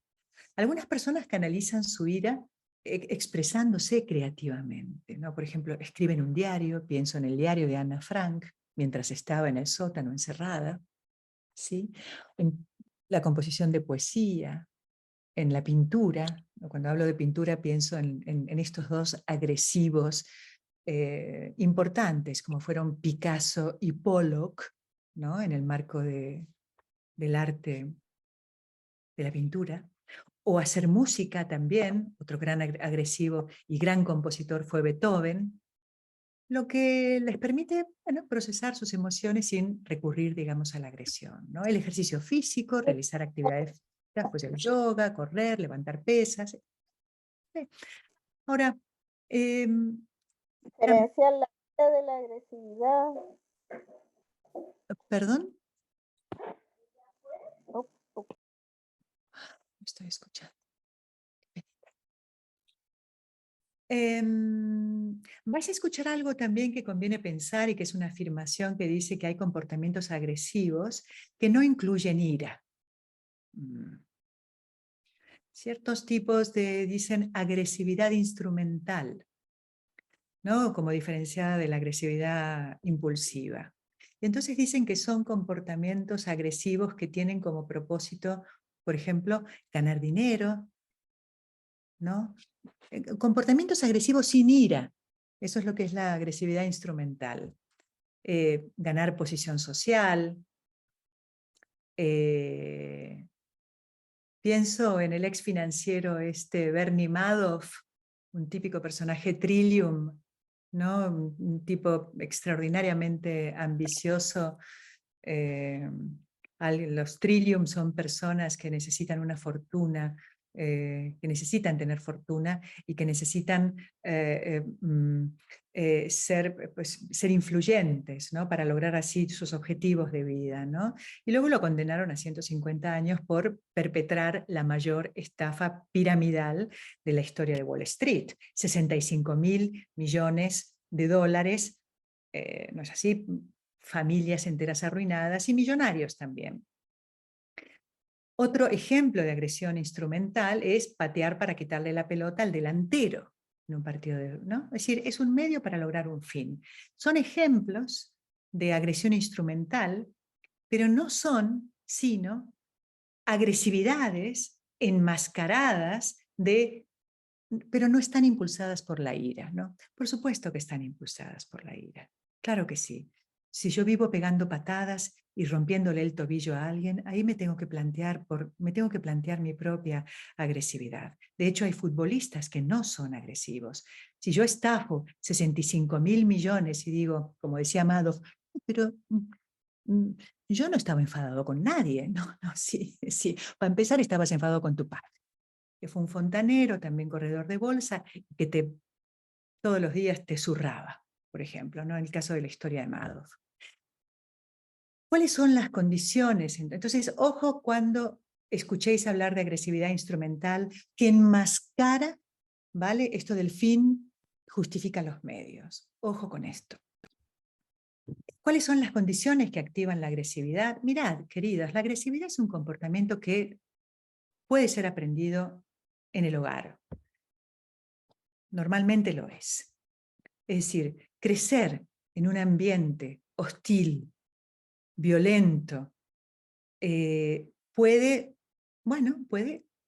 Algunas personas canalizan su ira expresándose creativamente, ¿no? Por ejemplo, escriben un diario, pienso en el diario de Ana Frank, mientras estaba en el sótano encerrada, ¿sí? En la composición de poesía, en la pintura, ¿no? Cuando hablo de pintura pienso en estos dos agresivos importantes, como fueron Picasso y Pollock, ¿no?, en el marco del arte de la pintura. O hacer música también, otro gran agresivo y gran compositor fue Beethoven, lo que les permite, bueno, procesar sus emociones sin recurrir, digamos, a la agresión, ¿no? El ejercicio físico, realizar actividades físicas, pues el yoga, correr, levantar pesas. Ahora, eh, Diferencia la ira de la agresividad. ¿perdón? Oh, oh. No estoy escuchando. Vais a escuchar algo también que conviene pensar y que es una afirmación que dice que hay comportamientos agresivos que no incluyen ira. Ciertos tipos dicen agresividad instrumental, ¿no?, como diferenciada de la agresividad impulsiva. Entonces dicen que son comportamientos agresivos que tienen como propósito Por ejemplo, ganar dinero, ¿no? Comportamientos agresivos sin ira. Eso es lo que es la agresividad instrumental. Ganar posición social. Pienso en el ex financiero Bernie Madoff, un típico personaje Trillium, ¿no? Un tipo extraordinariamente ambicioso. Los Trillium son personas que necesitan una fortuna, que necesitan tener fortuna y que necesitan ser influyentes, ¿no? Para lograr así sus objetivos de vida, ¿no? Y luego lo condenaron a 150 años por perpetrar la mayor estafa piramidal de la historia de Wall Street. 65.000 millones de dólares, ¿no es así? Familias enteras arruinadas y millonarios también. Otro ejemplo de agresión instrumental es patear para quitarle la pelota al delantero en un partido, ¿no? Es decir, es un medio para lograr un fin. Son ejemplos de agresión instrumental, pero no son sino agresividades enmascaradas pero no están impulsadas por la ira, ¿no? Por supuesto que están impulsadas por la ira. Claro que sí. Si yo vivo pegando patadas y rompiéndole el tobillo a alguien, ahí me tengo que plantear mi propia agresividad. De hecho, hay futbolistas que no son agresivos. Si yo estafo 65.000 millones y digo, como decía Madoff, pero yo no estaba enfadado con nadie. No, sí. Para empezar, estabas enfadado con tu padre, que fue un fontanero, también corredor de bolsa, que todos los días te zurraba, por ejemplo, ¿no? En el caso de la historia de Madoff. ¿Cuáles son las condiciones? Entonces, ojo cuando escuchéis hablar de agresividad instrumental que enmascara, ¿vale? Esto del fin justifica los medios. Ojo con esto. ¿Cuáles son las condiciones que activan la agresividad? Mirad, queridas, la agresividad es un comportamiento que puede ser aprendido en el hogar. Normalmente lo es. Es decir, crecer en un ambiente hostil, violento, puede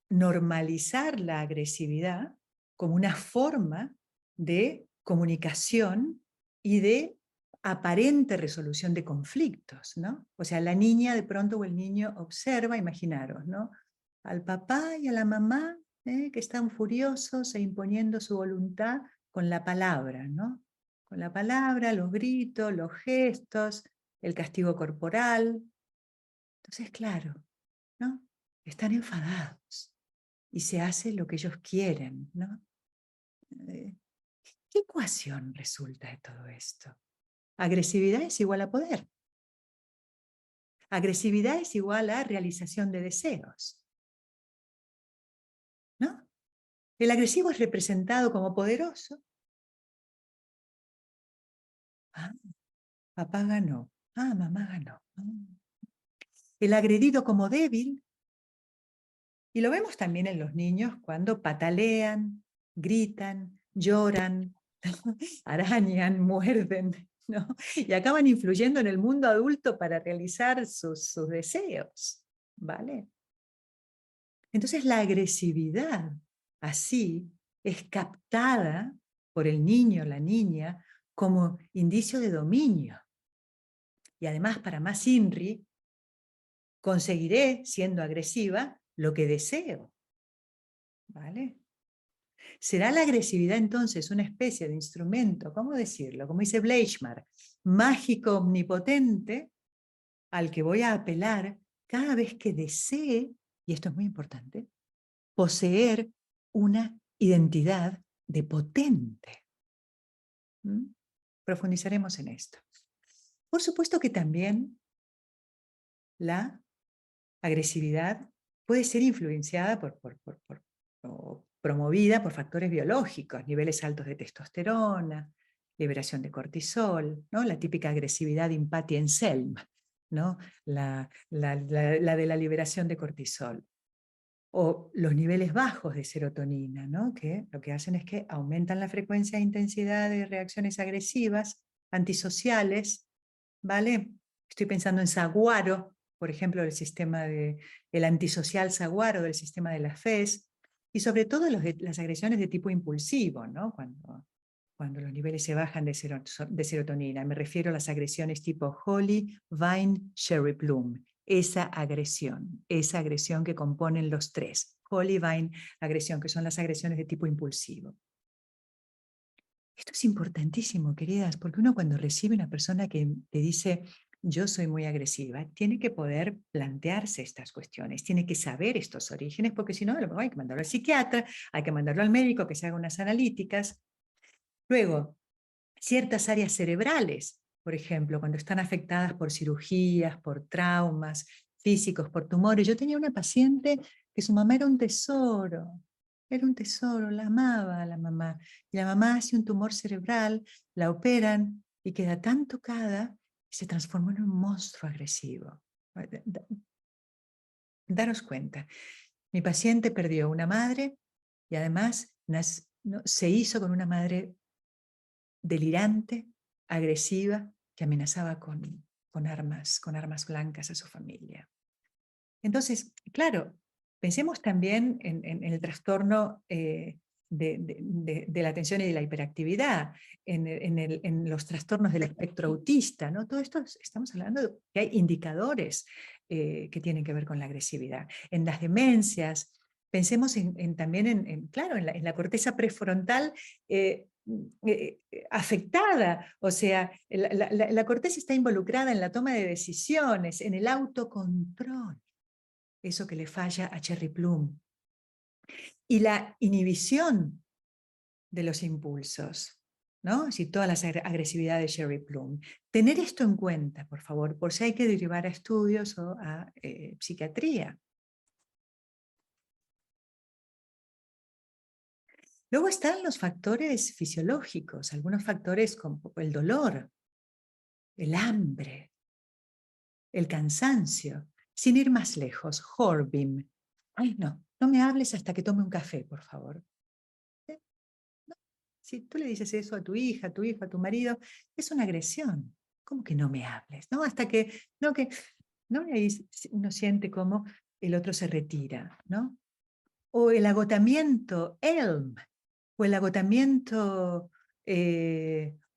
normalizar la agresividad como una forma de comunicación y de aparente resolución de conflictos, ¿no? O sea, la niña de pronto o el niño observa, imaginaros, ¿no? Al papá y a la mamá que están furiosos e imponiendo su voluntad con la palabra, ¿no? Con la palabra, los gritos, los gestos, el castigo corporal. Entonces, claro, ¿no? Están enfadados y se hace lo que ellos quieren, ¿no? ¿Qué ecuación resulta de todo esto? Agresividad es igual a poder. Agresividad es igual a realización de deseos, ¿no? El agresivo es representado como poderoso. Ah, papá ganó. Ah, mamá ganó. El agredido como débil. Y lo vemos también en los niños cuando patalean, gritan, lloran, arañan, muerden, ¿no? Y acaban influyendo en el mundo adulto para realizar sus deseos, ¿vale? Entonces la agresividad así es captada por el niño o la niña como indicio de dominio. Y además, para más INRI, conseguiré, siendo agresiva, lo que deseo, ¿vale? ¿Será la agresividad entonces una especie de instrumento, cómo decirlo? Como dice Bleichmar, mágico omnipotente al que voy a apelar cada vez que desee, y esto es muy importante, poseer una identidad de potente. Profundizaremos en esto. Por supuesto que también la agresividad puede ser influenciada o promovida por factores biológicos, niveles altos de testosterona, liberación de cortisol, ¿no? La típica agresividad Impati-Anselm, ¿no? La de la liberación de cortisol. O los niveles bajos de serotonina, ¿no? Que lo que hacen es que aumentan la frecuencia e intensidad de reacciones agresivas, antisociales, ¿vale? Estoy pensando en saguaro, por ejemplo, del sistema el antisocial saguaro del sistema de la FES, y sobre todo las agresiones de tipo impulsivo, ¿no? Cuando los niveles se bajan de serotonina. Me refiero a las agresiones tipo Holly, Vine, Cherry Plum. Esa agresión que componen los tres. Holly, Vine, agresión, que son las agresiones de tipo impulsivo. Esto es importantísimo, queridas, porque uno cuando recibe una persona que te dice yo soy muy agresiva, tiene que poder plantearse estas cuestiones, tiene que saber estos orígenes, porque si no, hay que mandarlo al psiquiatra, hay que mandarlo al médico que se haga unas analíticas. Luego, ciertas áreas cerebrales, por ejemplo, cuando están afectadas por cirugías, por traumas físicos, por tumores. Yo tenía una paciente que su mamá era un tesoro, la amaba a la mamá. Y la mamá hace un tumor cerebral, la operan y queda tan tocada que se transformó en un monstruo agresivo. Daros cuenta, mi paciente perdió una madre y además se hizo con una madre delirante, agresiva, que amenazaba con armas blancas a su familia. Entonces, claro, pensemos también en el trastorno de la atención y de la hiperactividad, en los trastornos del espectro autista, ¿no? Todo esto estamos hablando de que hay indicadores que tienen que ver con la agresividad. En las demencias, pensemos también claro, en la corteza prefrontal afectada, o sea, la corteza está involucrada en la toma de decisiones, en el autocontrol, eso que le falla a Cherry Plum, y la inhibición de los impulsos, ¿no? Si toda la agresividad de Cherry Plum. Tener esto en cuenta, por favor, por si hay que derivar a estudios o a psiquiatría. Luego están los factores fisiológicos, algunos factores como el dolor, el hambre, el cansancio. Sin ir más lejos, Horvim. Ay, no me hables hasta que tome un café, por favor. ¿No? Si tú le dices eso a tu hija, a tu hijo, a tu marido, es una agresión. ¿Cómo que no me hables? ¿No? Hasta que, ¿no? Y ahí uno siente cómo el otro se retira, ¿no? O el agotamiento Elm, o el agotamiento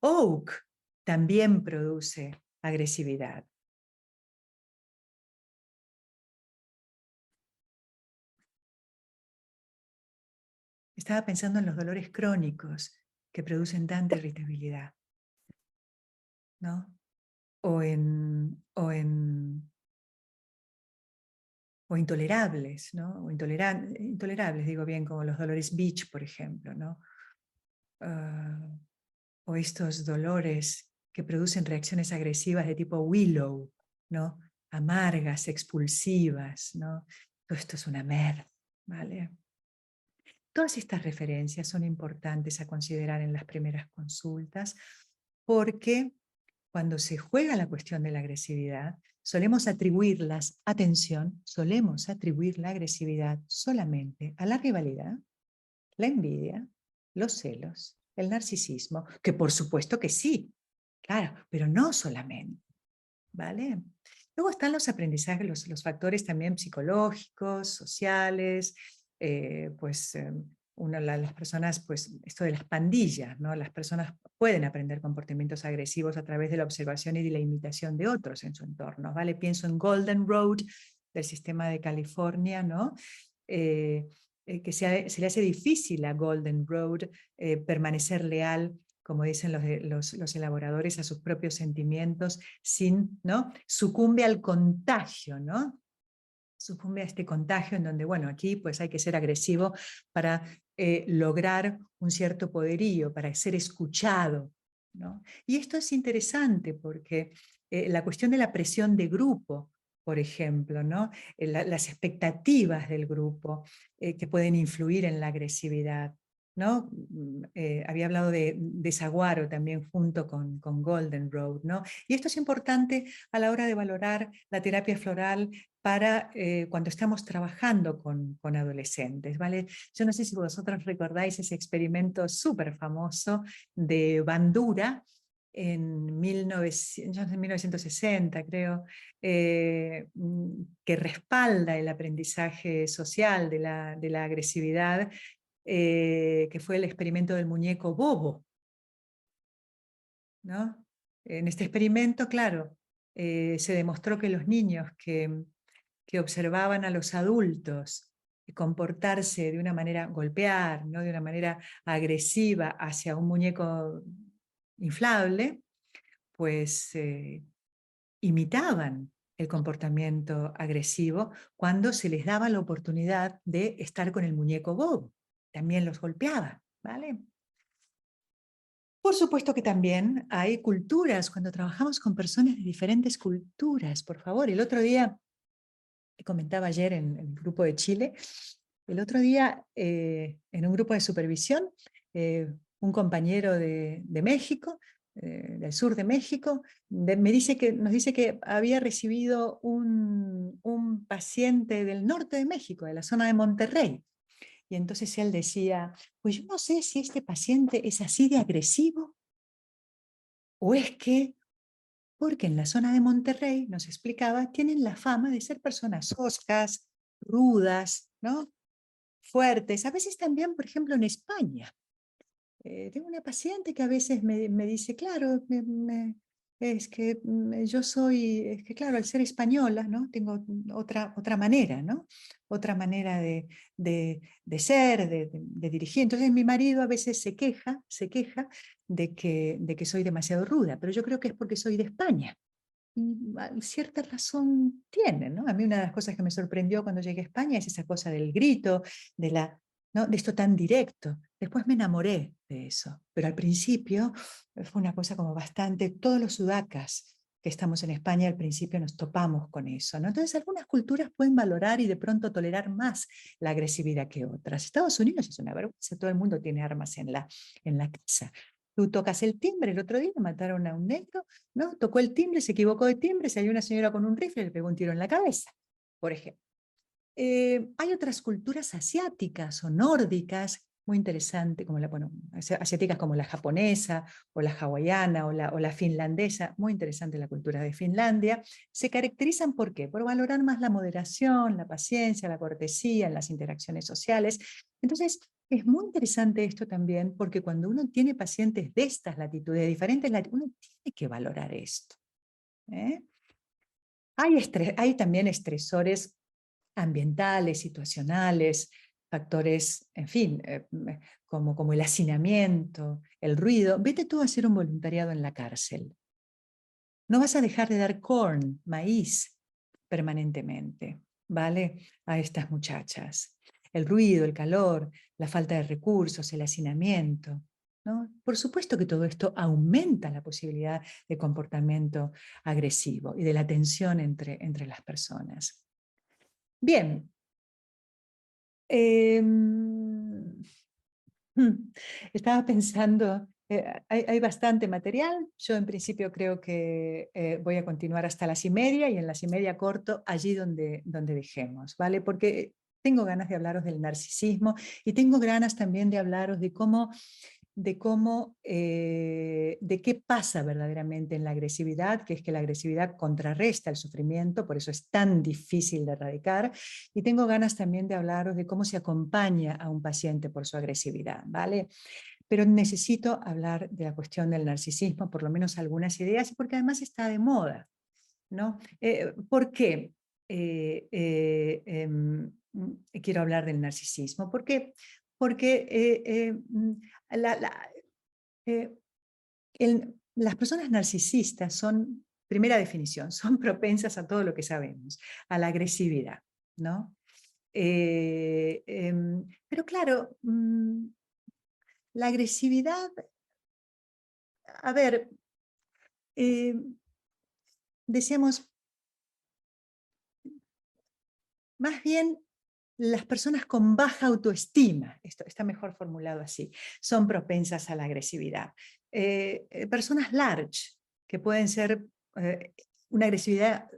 Oak, también produce agresividad. Estaba pensando en los dolores crónicos que producen tanta irritabilidad, ¿no? O intolerables, ¿no? O intolerables, digo bien, como los dolores Beach, por ejemplo, ¿no? O estos dolores que producen reacciones agresivas de tipo Willow, ¿no? Amargas, expulsivas, ¿no? Todo esto es una merda, ¿vale? Todas estas referencias son importantes a considerar en las primeras consultas porque cuando se juega la cuestión de la agresividad, solemos atribuir la agresividad solamente a la rivalidad, la envidia, los celos, el narcisismo, que por supuesto que sí, claro, pero no solamente, ¿vale? Luego están los aprendizajes, los factores también psicológicos, sociales, las personas, pues esto de las pandillas, ¿no? Las personas pueden aprender comportamientos agresivos a través de la observación y de la imitación de otros en su entorno, ¿vale? Pienso en Golden Road del sistema de California, ¿no? Que se le hace difícil a Golden Road permanecer leal, como dicen los elaboradores, a sus propios sentimientos, ¿no? Sucumbe al contagio, ¿no? Sucumbe a este contagio en donde, bueno, aquí pues hay que ser agresivo para lograr un cierto poderío, para ser escuchado, ¿no? Y esto es interesante porque la cuestión de la presión de grupo, por ejemplo, ¿no? Las expectativas del grupo que pueden influir en la agresividad, ¿no? Había hablado de Saguaro también junto con Golden Road, ¿no? Y esto es importante a la hora de valorar la terapia floral para cuando estamos trabajando con adolescentes, ¿vale? Yo no sé si vosotros recordáis ese experimento súper famoso de Bandura, en 1960, creo, que respalda el aprendizaje social de la agresividad, que fue el experimento del muñeco bobo, ¿no? En este experimento, claro, se demostró que los niños que observaban a los adultos comportarse de una manera, golpear, ¿no? De una manera agresiva hacia un muñeco inflable, pues imitaban el comportamiento agresivo cuando se les daba la oportunidad de estar con el muñeco bobo. También los golpeaba, ¿vale? Por supuesto que también hay culturas, cuando trabajamos con personas de diferentes culturas, por favor. El otro día, comentaba ayer en el grupo de Chile, el otro día en un grupo de supervisión, un compañero de México, del sur de México, nos dice que había recibido un paciente del norte de México, de la zona de Monterrey. Y entonces él decía, pues yo no sé si este paciente es así de agresivo o es que, porque en la zona de Monterrey, nos explicaba, tienen la fama de ser personas hoscas, rudas, ¿no? Fuertes. A veces también, por ejemplo, en España. Tengo una paciente que a veces me dice, claro, es que yo soy, es que claro, al ser española, ¿no? Tengo otra manera, ¿no? Otra manera de ser, de dirigir. Entonces mi marido a veces se queja de que soy demasiado ruda, pero yo creo que es porque soy de España. Y cierta razón tiene, ¿no? A mí una de las cosas que me sorprendió cuando llegué a España es esa cosa del grito, ¿no? De esto tan directo. Después me enamoré de eso, pero al principio fue una cosa como bastante, todos los sudacas que estamos en España al principio nos topamos con eso, ¿no? Entonces algunas culturas pueden valorar y de pronto tolerar más la agresividad que otras. Estados Unidos es una vergüenza, todo el mundo tiene armas en la casa. Tú tocas el timbre, el otro día mataron a un negro, ¿no? Tocó el timbre, se equivocó de timbre, salió una señora con un rifle y le pegó un tiro en la cabeza, por ejemplo. Hay otras culturas asiáticas o nórdicas muy interesantes, como asiáticas como la japonesa o la hawaiana o la finlandesa, muy interesante la cultura de Finlandia. Se caracterizan ¿por qué? Por valorar más la moderación, la paciencia, la cortesía en las interacciones sociales. Entonces, es muy interesante esto también porque cuando uno tiene pacientes de estas latitudes, de diferentes latitudes, uno tiene que valorar esto. Hay también estresores ambientales, situacionales, factores, en fin, como el hacinamiento, el ruido. Vete tú a hacer un voluntariado en la cárcel. No vas a dejar de dar corn, maíz, permanentemente, ¿vale? A estas muchachas. El ruido, el calor, la falta de recursos, el hacinamiento, ¿no? Por supuesto que todo esto aumenta la posibilidad de comportamiento agresivo y de la tensión entre las personas. Bien. Estaba pensando, hay bastante material. Yo en principio creo que voy a continuar hasta las 1:30 y en las 1:30 corto allí donde dejemos, ¿vale? Porque tengo ganas de hablaros del narcisismo y tengo ganas también de hablaros de qué pasa verdaderamente en la agresividad, que es que la agresividad contrarresta el sufrimiento, por eso es tan difícil de erradicar, y tengo ganas también de hablaros de cómo se acompaña a un paciente por su agresividad, ¿vale? Pero necesito hablar de la cuestión del narcisismo, por lo menos algunas ideas, porque además está de moda, ¿no? ¿Por qué quiero hablar del narcisismo? Porque las personas narcisistas son, primera definición, son propensas a todo lo que sabemos, a la agresividad, ¿no? Pero claro, la agresividad, a ver, decíamos, más bien las personas con baja autoestima, esto está mejor formulado así, son propensas a la agresividad. Personas large, que pueden ser una agresividad,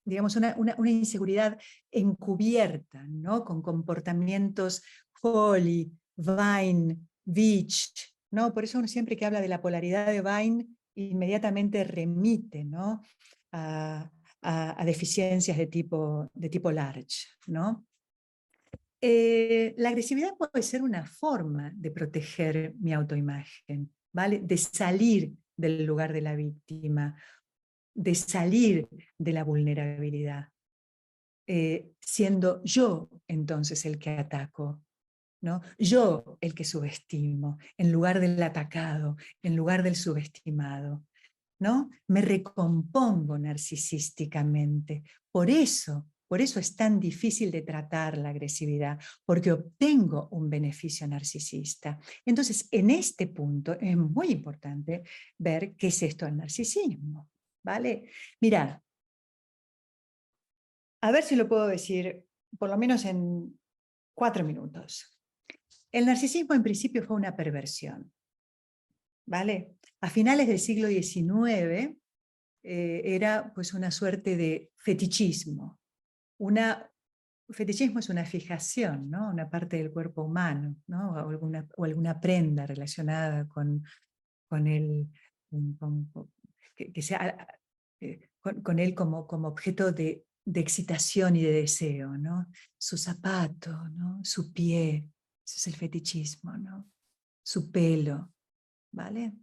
digamos, una inseguridad encubierta, ¿no? Con comportamientos Holly, Vine, Beach, ¿no? Por eso uno siempre que habla de la polaridad de Vine inmediatamente remite, ¿no? a deficiencias de tipo large, ¿no? La agresividad puede ser una forma de proteger mi autoimagen, ¿vale? De salir del lugar de la víctima, de salir de la vulnerabilidad, siendo yo entonces el que ataco, ¿no? Yo el que subestimo, en lugar del atacado, en lugar del subestimado, ¿no? Me recompongo narcisísticamente. Por eso es tan difícil de tratar la agresividad, porque obtengo un beneficio narcisista. Entonces, en este punto es muy importante ver qué es esto del narcisismo, ¿vale? Mirad, a ver si lo puedo decir por lo menos en 4 minutos. El narcisismo en principio fue una perversión, ¿vale? A finales del siglo XIX era pues una suerte de fetichismo. Fetichismo es una fijación, ¿no? Una parte del cuerpo humano, ¿no? O alguna prenda relacionada con él, que sea, con él como objeto de excitación y de deseo, ¿no? Su zapato, ¿no? Su pie, ese es el fetichismo, ¿no? Su pelo, ¿vale?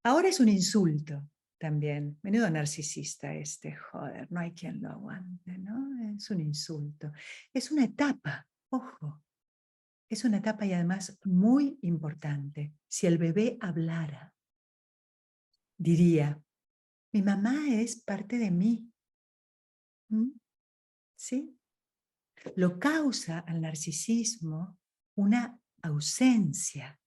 Ahora es un insulto también. Menudo narcisista este, joder, no hay quien lo aguante, ¿no? Es un insulto. Es una etapa, ojo, es una etapa y además muy importante. Si el bebé hablara, diría, mi mamá es parte de mí. ¿Mm? ¿Sí? Lo causa al narcisismo una ausencia.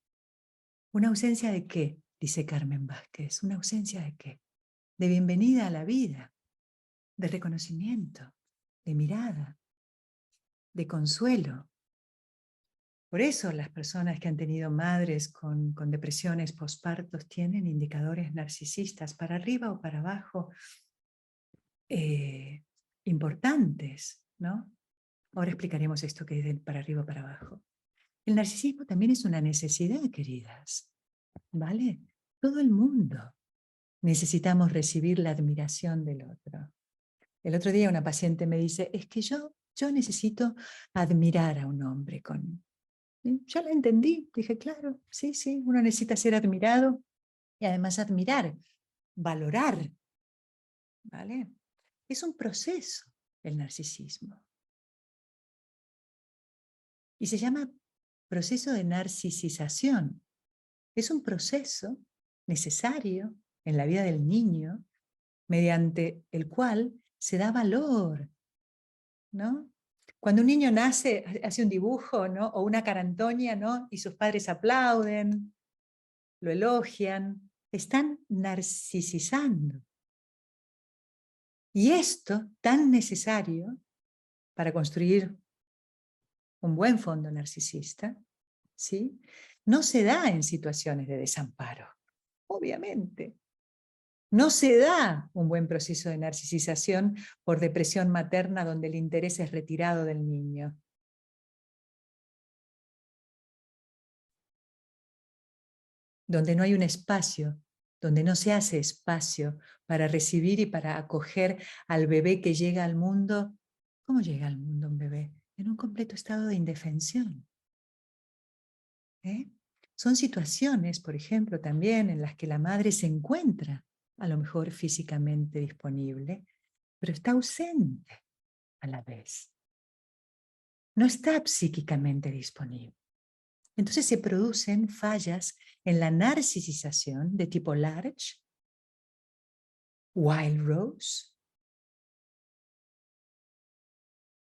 ¿Una ausencia de qué? Dice Carmen Vázquez. ¿Una ausencia de qué? De bienvenida a la vida, de reconocimiento, de mirada, de consuelo. Por eso las personas que han tenido madres con depresiones postpartos tienen indicadores narcisistas para arriba o para abajo importantes, ¿no? Ahora explicaremos esto que es de para arriba o para abajo. El narcisismo también es una necesidad, queridas, ¿vale? Todo el mundo necesitamos recibir la admiración del otro. El otro día una paciente me dice, es que yo necesito admirar a un hombre. Yo la entendí, dije, claro, sí, uno necesita ser admirado y además admirar, valorar, ¿vale? Es un proceso el narcisismo. Y se llama proceso de narcisización. Es un proceso necesario en la vida del niño mediante el cual se da valor, ¿no? Cuando un niño nace, hace un dibujo, ¿no? O una carantoña, ¿no? Y sus padres aplauden, lo elogian, están narcisizando. Y esto, tan necesario para construir un buen fondo narcisista, ¿sí? No se da en situaciones de desamparo, obviamente. No se da un buen proceso de narcisización por depresión materna donde el interés es retirado del niño. Donde no hay un espacio, donde no se hace espacio para recibir y para acoger al bebé que llega al mundo. ¿Cómo llega al mundo un bebé? En un completo estado de indefensión. Son situaciones, por ejemplo, también en las que la madre se encuentra, a lo mejor físicamente disponible, pero está ausente a la vez. No está psíquicamente disponible. Entonces se producen fallas en la narcisización de tipo large, wild rose,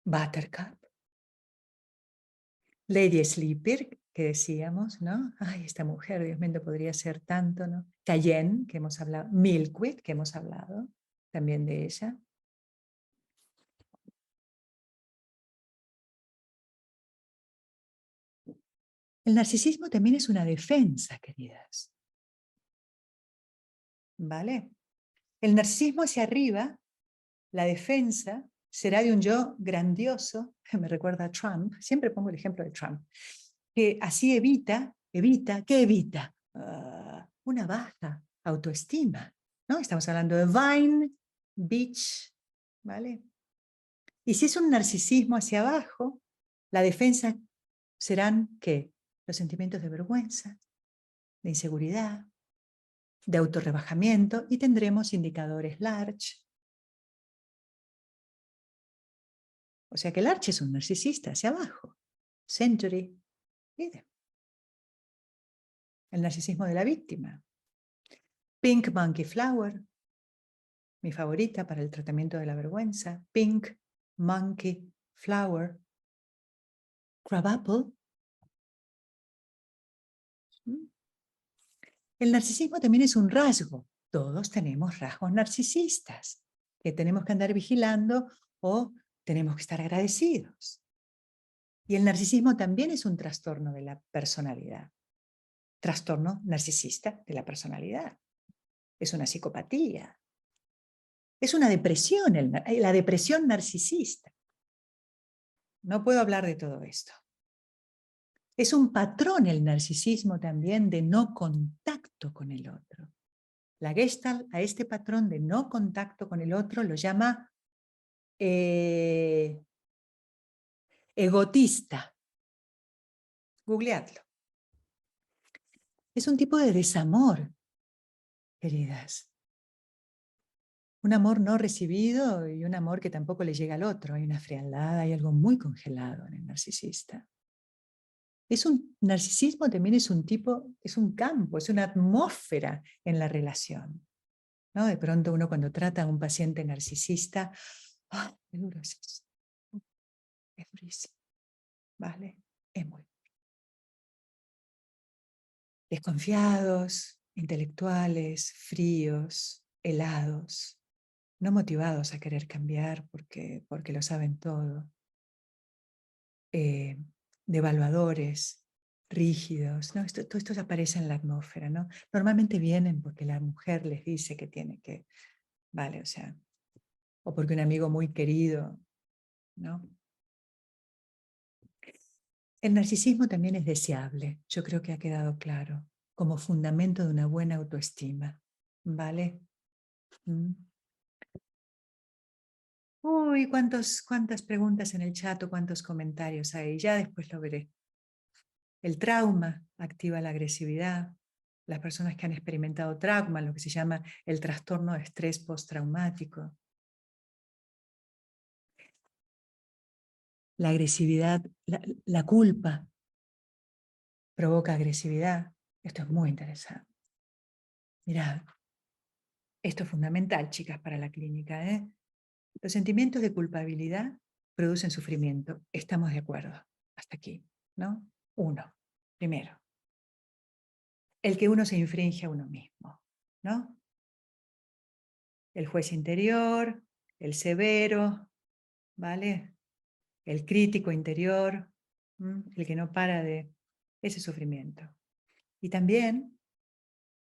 buttercup, lady sleeper, que decíamos, ¿no? Ay, esta mujer, Dios mío, podría ser tanto, ¿no? Cayenne, que hemos hablado, milkweed, que hemos hablado también de ella. El narcisismo también es una defensa, queridas. ¿Vale? El narcisismo hacia arriba, la defensa, será de un yo grandioso, que me recuerda a Trump, siempre pongo el ejemplo de Trump, que así evita, ¿qué evita? Una baja autoestima, ¿no? Estamos hablando de Vine, Beach, ¿vale? Y si es un narcisismo hacia abajo, la defensa serán, ¿qué? Los sentimientos de vergüenza, de inseguridad, de autorrebajamiento, y tendremos indicadores Large. O sea que Large es un narcisista hacia abajo. Century, miren. El narcisismo de la víctima. Pink Monkey Flower, mi favorita para el tratamiento de la vergüenza. Pink Monkey Flower. Crabapple. El narcisismo también es un rasgo. Todos tenemos rasgos narcisistas que tenemos que andar vigilando o tenemos que estar agradecidos. Y el narcisismo también es un trastorno de la personalidad. Trastorno narcisista de la personalidad. Es una psicopatía. Es una depresión, la depresión narcisista. No puedo hablar de todo esto. Es un patrón el narcisismo también de no contacto con el otro. La Gestalt a este patrón de no contacto con el otro lo llama egotista. Googleadlo. Es un tipo de desamor, queridas. Un amor no recibido y un amor que tampoco le llega al otro. Hay una frialdad, hay algo muy congelado en el narcisista. Narcisismo también es un tipo, es un campo, es una atmósfera en la relación, ¿no? De pronto uno cuando trata a un paciente narcisista, ¡ah, qué duro es eso! Es durísimo, ¿vale? Es muy duro. Desconfiados, intelectuales, fríos, helados, no motivados a querer cambiar porque lo saben todo. Devaluadores, rígidos, ¿no? Todo esto aparece en la atmósfera, ¿no? Normalmente vienen porque la mujer les dice que tiene que, vale, o sea, o porque un amigo muy querido, ¿no? El narcisismo también es deseable, yo creo que ha quedado claro, como fundamento de una buena autoestima, ¿vale? Uy, cuántas preguntas en el chat o cuántos comentarios hay, ya después lo veré. El trauma activa la agresividad. Las personas que han experimentado trauma, lo que se llama el trastorno de estrés postraumático. La agresividad, la culpa provoca agresividad. Esto es muy interesante. Mirad, esto es fundamental, chicas, para la clínica, ¿eh? Los sentimientos de culpabilidad producen sufrimiento. Estamos de acuerdo. Hasta aquí, ¿no? Uno, primero. El que uno se infringe a uno mismo, ¿no? El juez interior, el severo, ¿vale? El crítico interior, el que no para de ese sufrimiento. Y también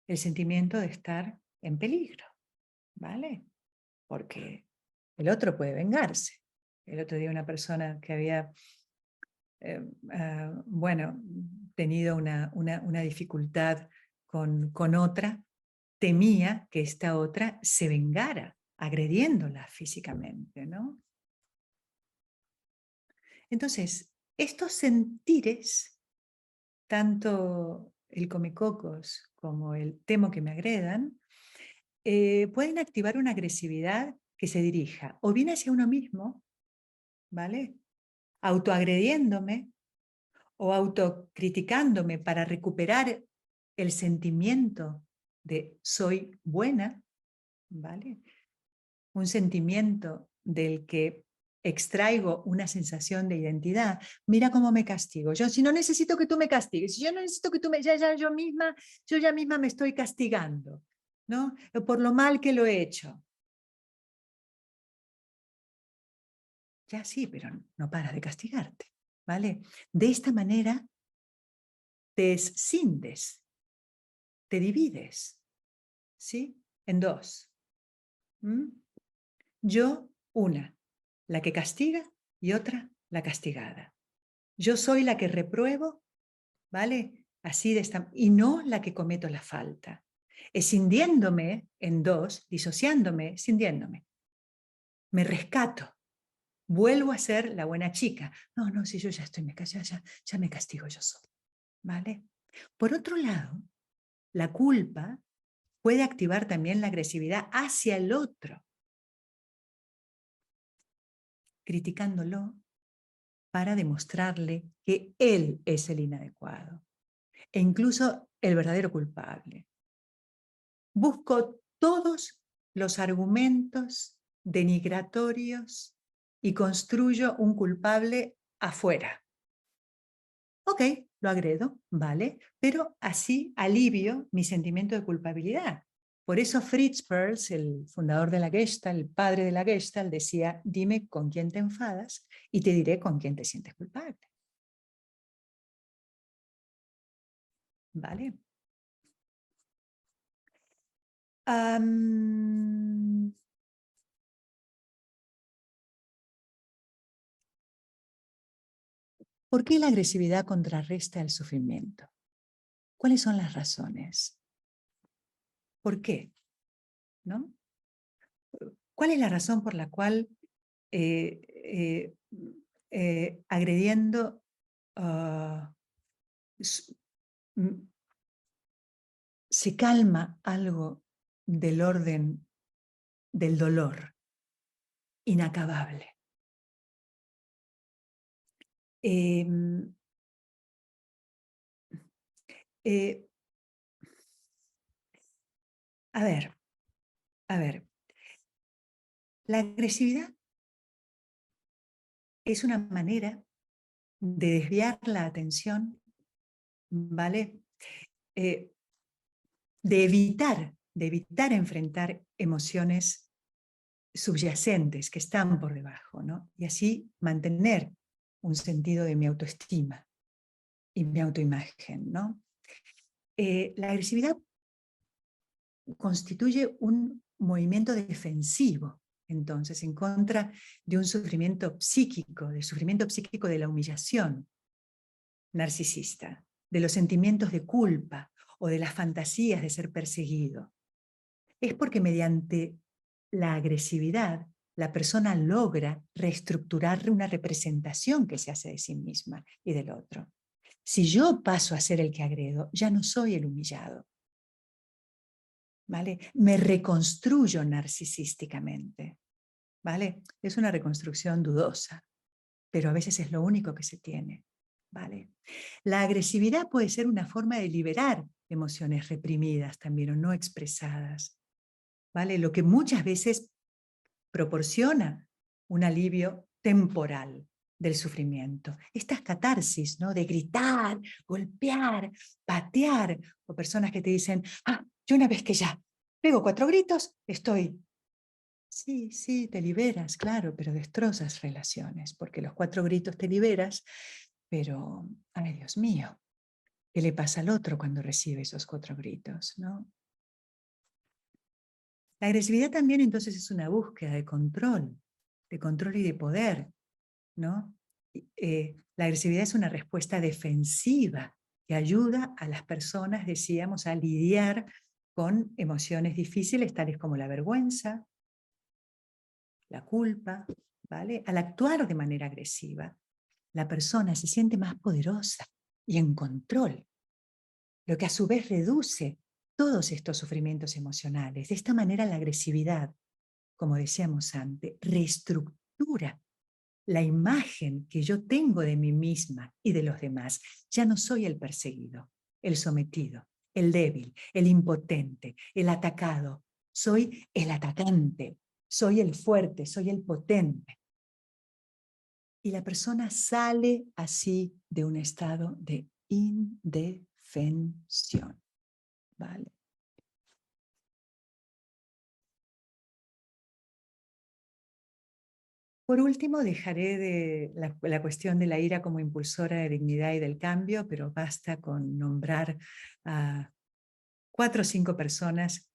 el sentimiento de estar en peligro, ¿vale? Porque el otro puede vengarse. El otro día una persona que había, bueno, tenido una dificultad con otra, temía que esta otra se vengara, agrediéndola físicamente, ¿no? Entonces, estos sentires, tanto el comecocos como el temo que me agredan, pueden activar una agresividad que se dirija o bien hacia uno mismo, ¿vale? Autoagrediéndome o autocriticándome para recuperar el sentimiento de soy buena, ¿vale? Un sentimiento del que extraigo una sensación de identidad. Mira cómo me castigo. Yo si no necesito que tú me castigues, si yo no necesito que tú me... yo ya misma me estoy castigando, ¿no? Por lo mal que lo he hecho. Ya sí, pero no para de castigarte, ¿vale? De esta manera te escindes, te divides, ¿sí? En dos. Yo, una, la que castiga y otra, la castigada. Yo soy la que repruebo, ¿vale? Así de esta, y no la que cometo la falta. escindiéndome en dos, disociándome, escindiéndome. Me rescato, vuelvo a ser la buena chica. No, no, si yo ya estoy, ya me castigo yo sola, ¿vale? Por otro lado, la culpa puede activar también la agresividad hacia el otro, criticándolo para demostrarle que él es el inadecuado e incluso el verdadero culpable. Busco todos los argumentos denigratorios y construyo un culpable afuera. Ok, lo agredo, ¿vale? Pero así alivio mi sentimiento de culpabilidad. Por eso Fritz Perls, el fundador de la Gestalt, el padre de la Gestalt, decía, dime con quién te enfadas y te diré con quién te sientes culpable. ¿Vale? ¿Por qué la agresividad contrarresta el sufrimiento? ¿Cuáles son las razones? ¿Por qué? ¿No? ¿Cuál es la razón por la cual agrediendo se calma algo del orden del dolor inacabable? A ver, la agresividad es una manera de desviar la atención, ¿vale? De evitar enfrentar emociones subyacentes que están por debajo, ¿no? Y así mantener un sentido de mi autoestima y mi autoimagen, ¿no? La agresividad constituye un movimiento defensivo, entonces, en contra de un sufrimiento psíquico, del sufrimiento psíquico de la humillación narcisista, de los sentimientos de culpa o de las fantasías de ser perseguido. Es porque mediante la agresividad la persona logra reestructurar una representación que se hace de sí misma y del otro. Si yo paso a ser el que agredo, ya no soy el humillado, ¿vale? Me reconstruyo narcisísticamente, ¿vale? Es una reconstrucción dudosa, pero a veces es lo único que se tiene, ¿vale? La agresividad puede ser una forma de liberar emociones reprimidas también o no expresadas, ¿vale? Lo que muchas veces proporciona un alivio temporal del sufrimiento. Estas catarsis, ¿no? De gritar, golpear, patear, o personas que te dicen, yo una vez que ya pego 4 gritos, estoy... Sí, sí, te liberas, claro, pero destrozas relaciones, porque los 4 gritos te liberas, pero, ay Dios mío, ¿qué le pasa al otro cuando recibe esos 4 gritos, ¿no? La agresividad también entonces es una búsqueda de control y de poder, ¿no? La agresividad es una respuesta defensiva que ayuda a las personas, decíamos, a lidiar con emociones difíciles tales como la vergüenza, la culpa, ¿vale? Al actuar de manera agresiva, la persona se siente más poderosa y en control, lo que a su vez reduce todos estos sufrimientos emocionales. De esta manera la agresividad, como decíamos antes, reestructura la imagen que yo tengo de mí misma y de los demás. Ya no soy el perseguido, el sometido, el débil, el impotente, el atacado. Soy el atacante, soy el fuerte, soy el potente. Y la persona sale así de un estado de indefensión, ¿vale? Por último, dejaré de la cuestión de la ira como impulsora de dignidad y del cambio, pero basta con nombrar a 4 o 5 personas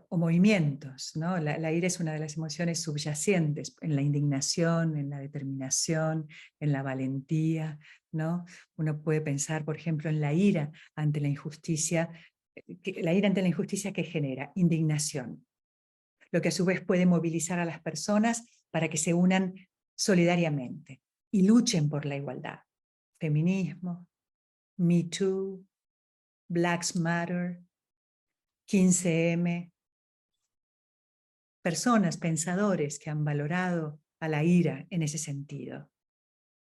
o movimientos, ¿no? La ira es una de las emociones subyacentes en la indignación, en la determinación, en la valentía, ¿no? Uno puede pensar, por ejemplo, en la ira ante la injusticia. La ira ante la injusticia que genera indignación, lo que a su vez puede movilizar a las personas para que se unan solidariamente y luchen por la igualdad. Feminismo, Me Too, Blacks Matter, 15M, personas, pensadores que han valorado a la ira en ese sentido.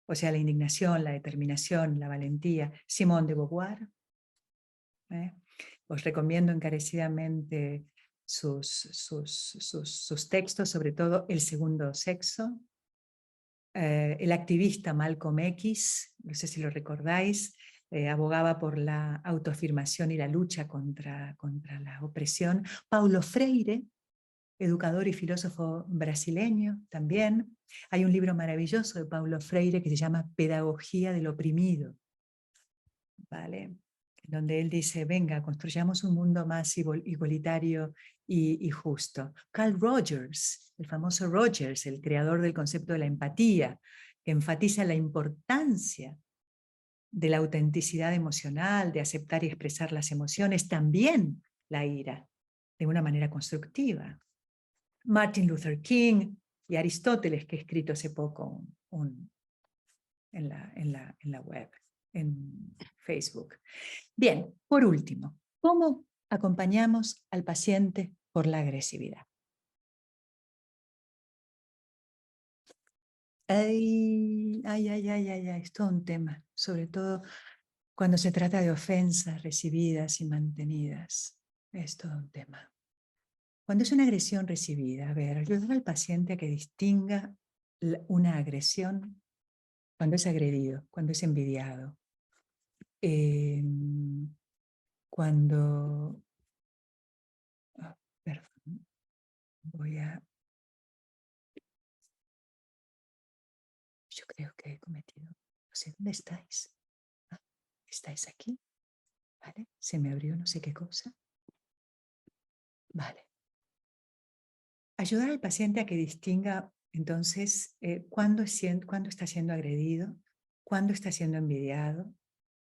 O sea, la indignación, la determinación, la valentía. Simone de Beauvoir. Os recomiendo encarecidamente sus textos, sobre todo El segundo sexo. El activista Malcolm X, no sé si lo recordáis, abogaba por la autoafirmación y la lucha contra la opresión. Paulo Freire, educador y filósofo brasileño también. Hay un libro maravilloso de Paulo Freire que se llama Pedagogía del oprimido, ¿vale? Donde él dice, venga, construyamos un mundo más igualitario y justo. Carl Rogers, el famoso Rogers, el creador del concepto de la empatía, que enfatiza la importancia de la autenticidad emocional, de aceptar y expresar las emociones, también la ira, de una manera constructiva. Martin Luther King y Aristóteles, que he escrito hace poco en la web, en Facebook. Bien, por último, ¿cómo acompañamos al paciente por la agresividad? Es todo un tema, sobre todo cuando se trata de ofensas recibidas y mantenidas. Es todo un tema. Cuando es una agresión recibida, a ver, ayudar al paciente a que distinga una agresión cuando es agredido, cuando es envidiado. Cuando... perdón, yo creo que he cometido... No sé, ¿dónde estáis? Ah, ¿estáis aquí? ¿Vale? Se me abrió no sé qué cosa. Vale. Ayudar al paciente a que distinga, entonces, cuándo está siendo agredido, cuándo está siendo envidiado,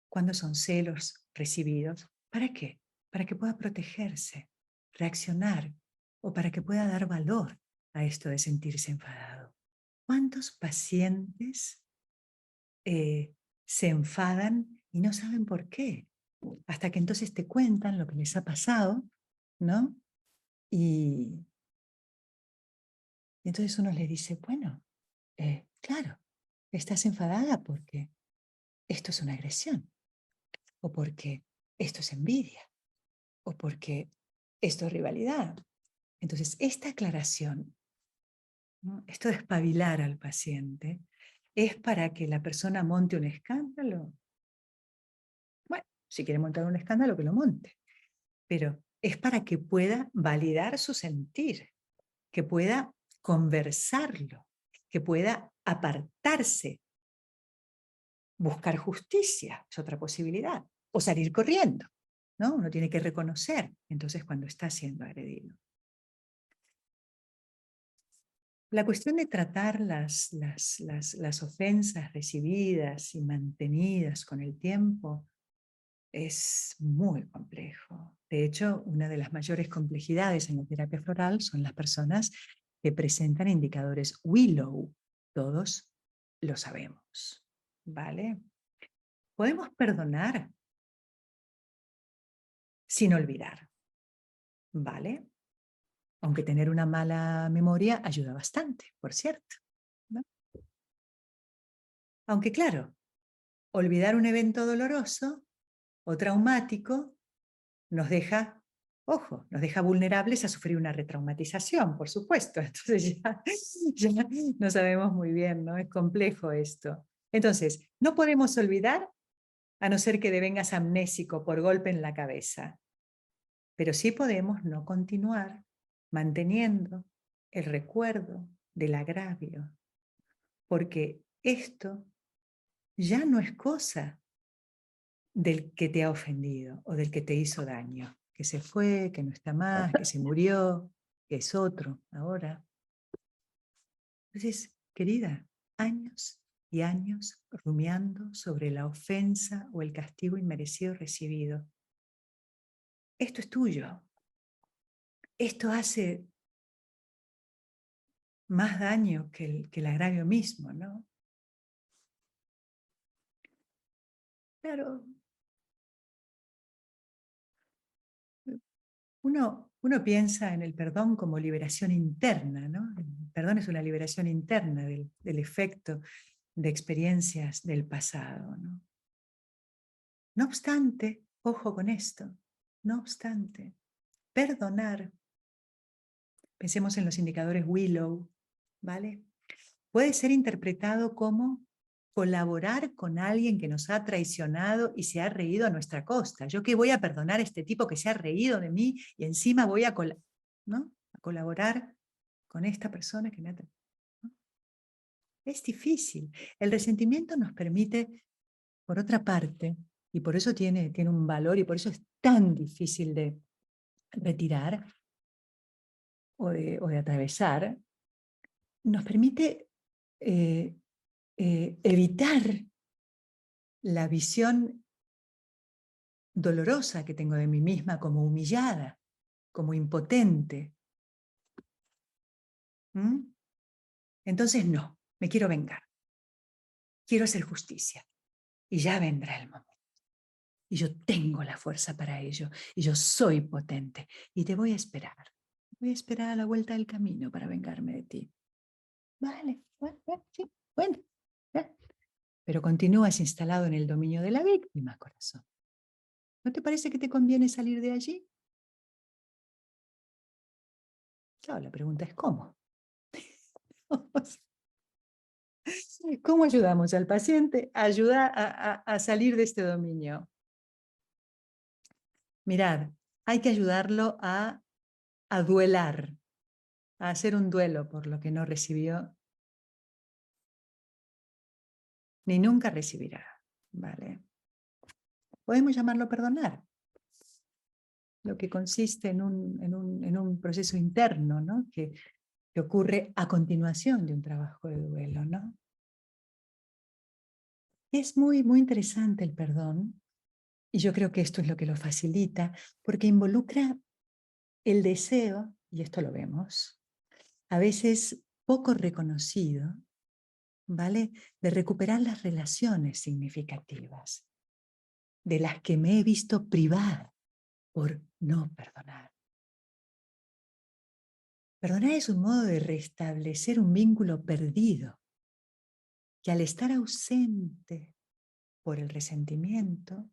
cuándo son celos recibidos. ¿Para qué? Para que pueda protegerse, reaccionar, o para que pueda dar valor a esto de sentirse enfadado. ¿Cuántos pacientes se enfadan y no saben por qué? Hasta que entonces te cuentan lo que les ha pasado, ¿no? Y entonces uno le dice, bueno, claro, estás enfadada porque esto es una agresión, o porque esto es envidia, o porque esto es rivalidad. Entonces, esta aclaración, ¿no? Esto de espabilar al paciente, es para que la persona monte un escándalo. Bueno, si quiere montar un escándalo, que lo monte. Pero es para que pueda validar su sentir, que pueda conversarlo, que pueda apartarse, buscar justicia, es otra posibilidad, o salir corriendo, ¿no? Uno tiene que reconocer, entonces, cuando está siendo agredido. La cuestión de tratar las ofensas recibidas y mantenidas con el tiempo es muy complejo. De hecho, una de las mayores complejidades en la terapia floral son las personas que presentan indicadores Willow. Todos lo sabemos, ¿vale? Podemos perdonar sin olvidar, ¿vale? Aunque tener una mala memoria ayuda bastante, por cierto, ¿no? Aunque claro, olvidar un evento doloroso o traumático nos deja, ojo, nos deja vulnerables a sufrir una retraumatización, por supuesto. Entonces ya no sabemos muy bien, ¿no? Es complejo esto. Entonces, no podemos olvidar a no ser que devengas amnésico por golpe en la cabeza. Pero sí podemos no continuar manteniendo el recuerdo del agravio, porque esto ya no es cosa del que te ha ofendido o del que te hizo daño, que se fue, que no está más, que se murió, que es otro ahora. Entonces, querida, años y años rumiando sobre la ofensa o el castigo inmerecido recibido. Esto es tuyo. Esto hace más daño que el agravio mismo, ¿no? Claro, uno piensa en el perdón como liberación interna, ¿no? El perdón es una liberación interna del efecto de experiencias del pasado, ¿no? No obstante, ojo con esto, no obstante, perdonar, pensemos en los indicadores Willow, ¿vale? Puede ser interpretado como colaborar con alguien que nos ha traicionado y se ha reído a nuestra costa. ¿Yo qué voy a perdonar a este tipo que se ha reído de mí y encima voy a, ¿no? a colaborar con esta persona que me ha traicionado? ¿No? Es difícil. El resentimiento nos permite, por otra parte, y por eso tiene un valor y por eso es tan difícil de retirar o de atravesar, nos permite evitar la visión dolorosa que tengo de mí misma como humillada, como impotente. ¿Mm? Entonces no, me quiero vengar. Quiero hacer justicia. Y ya vendrá el momento. Y yo tengo la fuerza para ello. Y yo soy potente. Y te voy a esperar. Voy a esperar a la vuelta del camino para vengarme de ti. Vale, bueno, sí, bueno. Pero continúas instalado en el dominio de la víctima, corazón. ¿No te parece que te conviene salir de allí? Claro, la pregunta es ¿cómo? ¿Cómo ayudamos al paciente a salir de este dominio? Mirad, hay que ayudarlo a duelar, a hacer un duelo por lo que no recibió ni nunca recibirá. ¿Vale? Podemos llamarlo perdonar, lo que consiste en un proceso interno, ¿no? que ocurre a continuación de un trabajo de duelo, ¿no? Es muy, muy interesante el perdón, y yo creo que esto es lo que lo facilita, porque involucra el deseo, y esto lo vemos, a veces poco reconocido, ¿vale? De recuperar las relaciones significativas, de las que me he visto privada por no perdonar. Perdonar es un modo de restablecer un vínculo perdido, que al estar ausente por el resentimiento,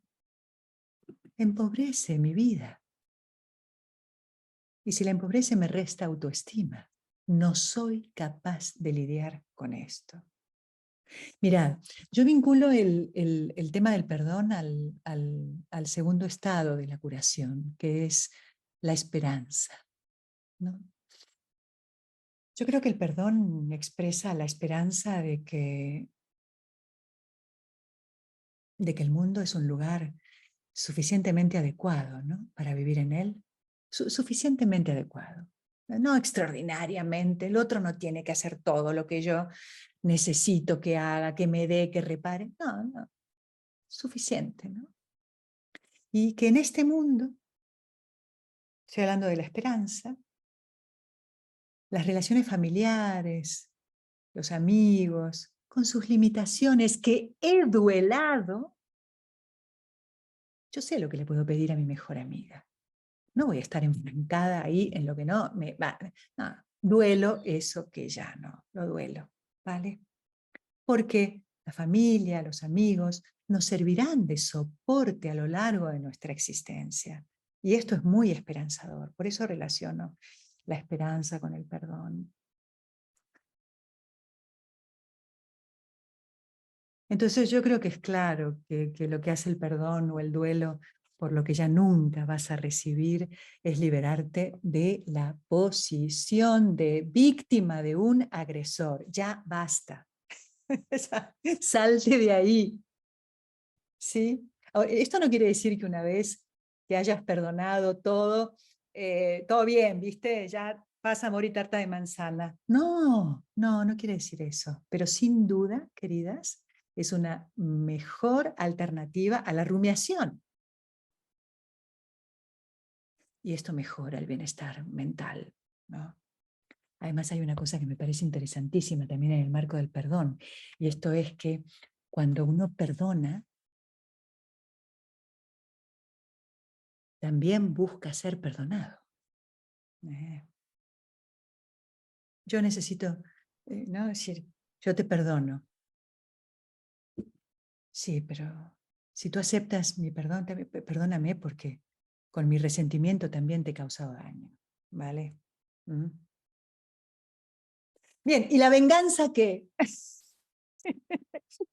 empobrece mi vida. Y si la empobrece me resta autoestima. No soy capaz de lidiar con esto. Mirad, yo vinculo el tema del perdón al segundo estado de la curación, que es la esperanza, ¿no? Yo creo que el perdón expresa la esperanza de que el mundo es un lugar suficientemente adecuado, ¿no? Para vivir en él, suficientemente adecuado. No extraordinariamente, el otro no tiene que hacer todo lo que yo necesito que haga, que me dé, que repare. No, no, suficiente, ¿no? Y que en este mundo, estoy hablando de la esperanza, las relaciones familiares, los amigos, con sus limitaciones que he duelado, yo sé lo que le puedo pedir a mi mejor amiga. No voy a estar enfrancada ahí en lo que no me va. No, duelo eso que ya no, lo duelo, ¿vale? Porque la familia, los amigos, nos servirán de soporte a lo largo de nuestra existencia. Y esto es muy esperanzador, por eso relaciono la esperanza con el perdón. Entonces yo creo que es claro que lo que hace el perdón o el duelo por lo que ya nunca vas a recibir es liberarte de la posición de víctima de un agresor. Ya basta. Salte de ahí. ¿Sí? Esto no quiere decir que una vez que hayas perdonado todo, todo bien, ¿viste? Ya Vas a morir tarta de manzana. No, no, no quiere decir eso. Pero sin duda, queridas, es una mejor alternativa a la rumiación. Y esto mejora el bienestar mental, ¿no? Además hay una cosa que me parece interesantísima también en el marco del perdón, y esto es que cuando uno perdona, también busca ser perdonado. Yo necesito, ¿no? Decir, yo te perdono. Sí, pero si tú aceptas mi perdón, perdóname porque con mi resentimiento también te he causado daño, ¿vale? ¿Mm? Bien, ¿y la venganza qué?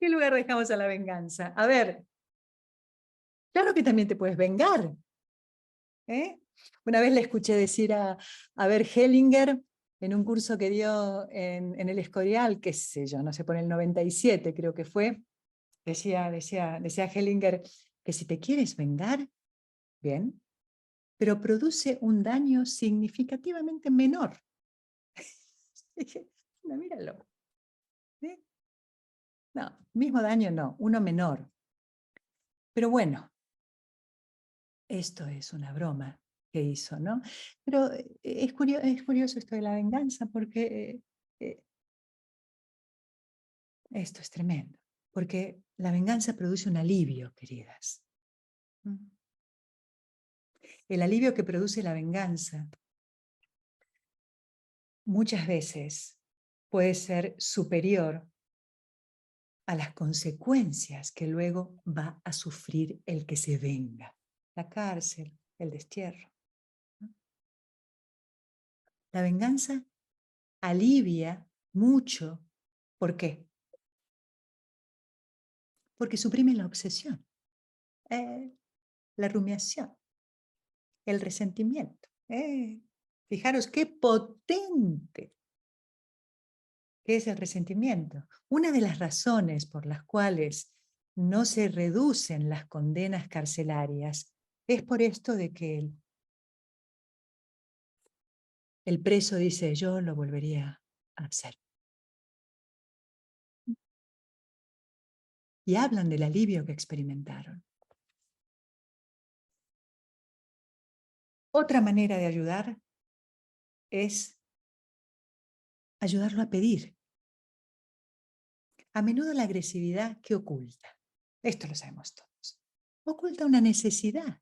¿Qué lugar dejamos a la venganza? A ver, claro que también te puedes vengar. ¿Eh? Una vez le escuché decir a Bert Hellinger en un curso que dio en el Escorial, qué sé yo, no sé, por el 97 creo que fue, decía Hellinger que si te quieres vengar, bien, pero produce un daño significativamente menor. Dije, no, míralo. ¿Eh? No, mismo daño no, uno menor. Pero bueno, esto es una broma que hizo, ¿no? Pero es curioso esto de la venganza porque esto es tremendo, porque la venganza produce un alivio, queridas. El alivio que produce la venganza muchas veces puede ser superior a las consecuencias que luego va a sufrir el que se venga. La cárcel, el destierro. La venganza alivia mucho. ¿Por qué? Porque suprime la obsesión, la rumiación, el resentimiento. Fijaros qué potente que es el resentimiento. Una de las razones por las cuales no se reducen las condenas carcelarias es por esto de que el preso dice, yo lo volvería a hacer. Y hablan del alivio que experimentaron. Otra manera de ayudar es ayudarlo a pedir. A menudo la agresividad, ¿qué oculta? Esto lo sabemos todos. Oculta una necesidad.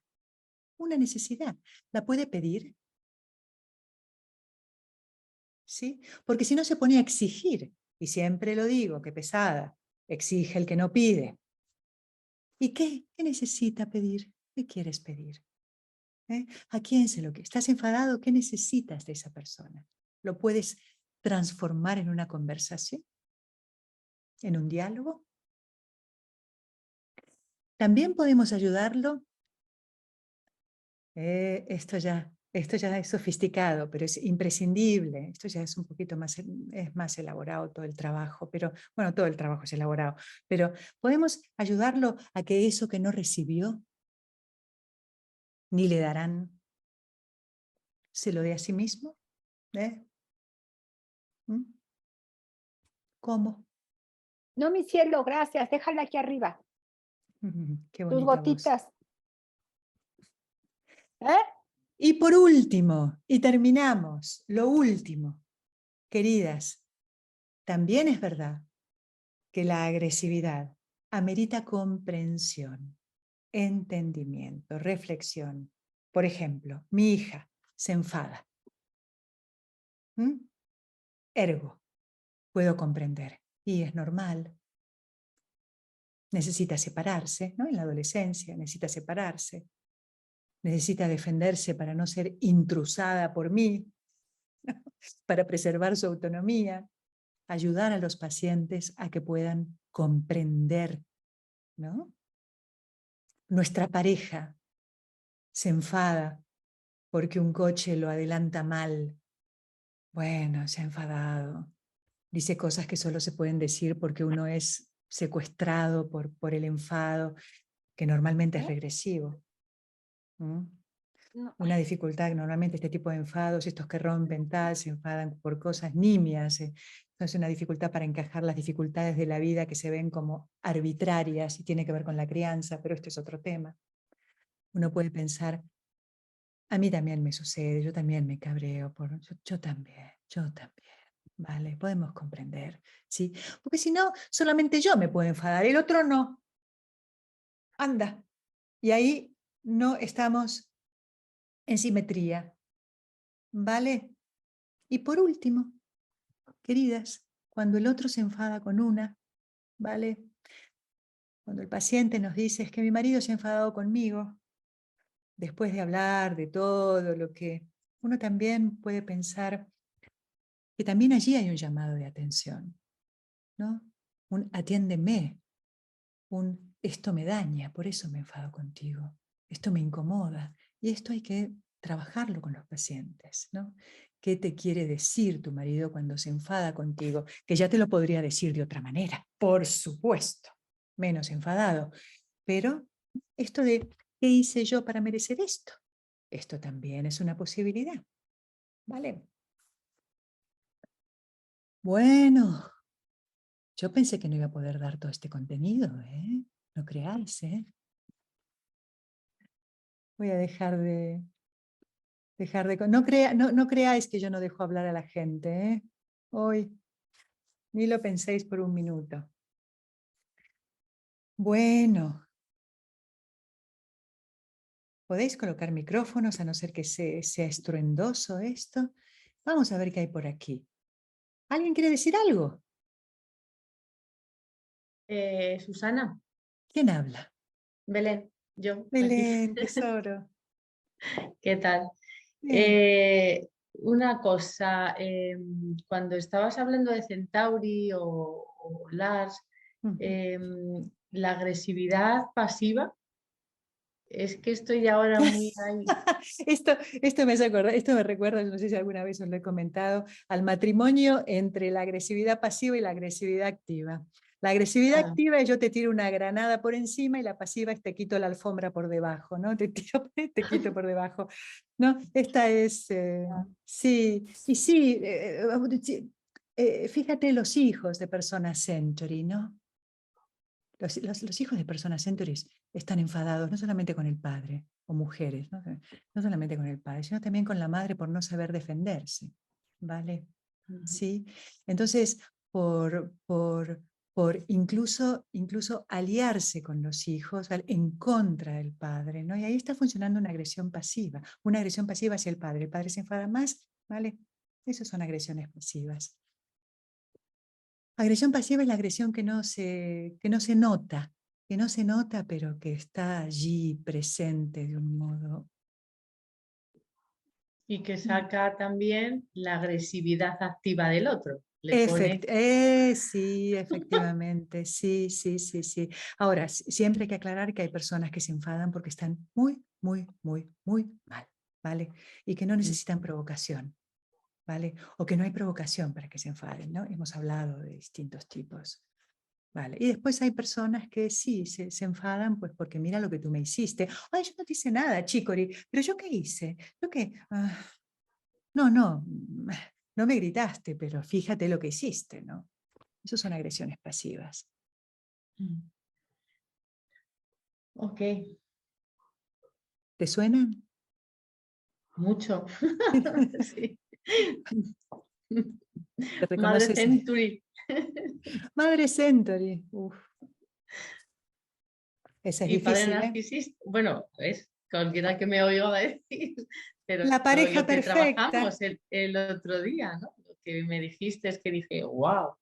Una necesidad. ¿La puede pedir? ¿Sí? Porque si no se pone a exigir, y siempre lo digo, qué pesada, exige el que no pide. ¿Y qué? ¿Qué necesita pedir? ¿Qué quieres pedir? ¿A quién se lo quieres? ¿Estás enfadado? ¿Qué necesitas de esa persona? ¿Lo puedes transformar en una conversación? ¿En un diálogo? También podemos ayudarlo. Esto ya es sofisticado, pero es imprescindible. Esto ya es un poquito más, es más elaborado todo el trabajo, pero bueno, todo el trabajo es elaborado, pero podemos ayudarlo a que eso que no recibió, ni le darán, se lo dé a sí mismo. ¿Mm? ¿Cómo? No, mi cielo, gracias, déjala aquí arriba. Qué Tus bonita voz. gotitas. Y por último, y terminamos, lo último, queridas, también es verdad que la agresividad amerita comprensión, entendimiento, reflexión. Por ejemplo, mi hija se enfada. Ergo, puedo comprender. Y es normal. Necesita separarse, ¿no? En la adolescencia necesita separarse. Necesita defenderse para no ser intrusada por mí, para preservar su autonomía. Ayudar a los pacientes a que puedan comprender, ¿no? Nuestra pareja se enfada porque un coche lo adelanta mal. Bueno, se ha enfadado. Dice cosas que solo se pueden decir porque uno es secuestrado por el enfado, que normalmente es regresivo. No. Una dificultad, normalmente este tipo de enfados, estos que rompen tal, se enfadan por cosas nimias. Es una dificultad para encajar las dificultades de la vida que se ven como arbitrarias y tiene que ver con la crianza, pero esto es otro tema. Uno puede pensar, a mí también me sucede, yo también me cabreo, yo también, ¿vale? Podemos comprender, ¿sí? Porque si no, solamente yo me puedo enfadar, el otro no. Anda. Y ahí no estamos en simetría, ¿vale? Y por último, queridas, cuando el otro se enfada con una, ¿vale? Cuando el paciente nos dice, es que mi marido se ha enfadado conmigo, después de hablar de todo lo que uno también puede pensar que también allí hay un llamado de atención, ¿no? Un atiéndeme, un esto me daña, por eso me enfado contigo, esto me incomoda, y esto hay que trabajarlo con los pacientes, ¿no? ¿Qué te quiere decir tu marido cuando se enfada contigo? Que ya te lo podría decir de otra manera, por supuesto, menos enfadado, pero esto de ¿qué hice yo para merecer esto? Esto también es una posibilidad, ¿vale? Bueno, yo pensé que no iba a poder dar todo este contenido, ¿eh? No creáis, ¿eh? Voy a dejar de... No creáis que yo no dejo hablar a la gente, ¿eh? Hoy, ni lo penséis por un minuto. Bueno, podéis colocar micrófonos a no ser que sea estruendoso esto. Vamos a ver qué hay por aquí. ¿Alguien quiere decir algo? Susana, ¿Quién habla? Belén, yo, Belén, aquí. tesoro. ¿Qué tal? Bien. Una cosa, cuando estabas hablando de Centauri o Lars, la agresividad pasiva, es que estoy ahora muy ahí. Esto me hace acordar, esto me recuerda, no sé si alguna vez os lo he comentado, al matrimonio entre la agresividad pasiva y la agresividad activa. La agresividad Ah, activa es yo te tiro una granada por encima y la pasiva es te quito la alfombra por debajo, ¿no? Te tiro, te quito por debajo. ¿No? Esta es, sí, y sí, fíjate los hijos de Persona Century, ¿no? Los hijos de personas centuries están enfadados no solamente con el padre o mujeres, no solamente con el padre, sino también con la madre por no saber defenderse, ¿vale? ¿Sí? Entonces, por incluso aliarse con los hijos en contra del padre, ¿no? Y ahí está funcionando una agresión pasiva hacia el padre se enfada más, ¿vale? Esas son agresiones pasivas. Agresión pasiva es la agresión que no se nota, pero que está allí presente de un modo. y que saca también la agresividad activa del otro. Le pone... Sí, efectivamente, sí, sí, sí, sí. Ahora, siempre hay que aclarar que hay personas que se enfadan porque están muy, muy, muy, muy mal, ¿vale? Y que no necesitan provocación, ¿vale? O que no hay provocación para que se enfaden, ¿no? Hemos hablado de distintos tipos. Vale. Y después hay personas que sí, se enfadan pues porque mira lo que tú me hiciste. Ay, yo no te hice nada, Chicori, pero ¿yo qué hice? ¿Yo qué? No, no me gritaste, pero fíjate lo que hiciste, ¿no? Esas son agresiones pasivas. Ok, ¿Te suenan? mucho. Sí. ¿Te Madre reconoces? Century. Madre Century. Uf, esa es Y padre difícil, ¿eh? narcisista, bueno, es cualquiera que me oiga decir, pero La pareja lo que perfecta. trabajamos el otro día, ¿no? Lo que me dijiste es que dije, wow,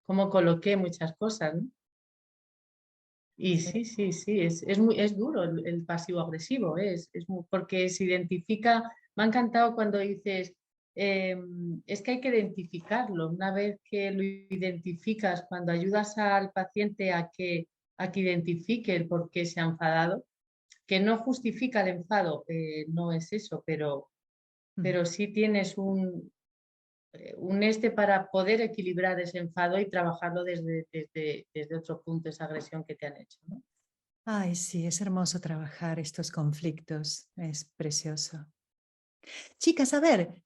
cómo coloqué muchas cosas, ¿no? Y sí, sí, sí, es duro el pasivo agresivo, porque se identifica, me ha encantado cuando dices, es que hay que identificarlo. Una vez que lo identificas, cuando ayudas al paciente a que identifique el por qué se ha enfadado, que no justifica el enfado, no es eso, pero sí tienes un para poder equilibrar ese enfado y trabajarlo desde otro punto, esa agresión que te han hecho, ¿no? Ay, sí, es hermoso trabajar estos conflictos, es precioso. Chicas, a ver,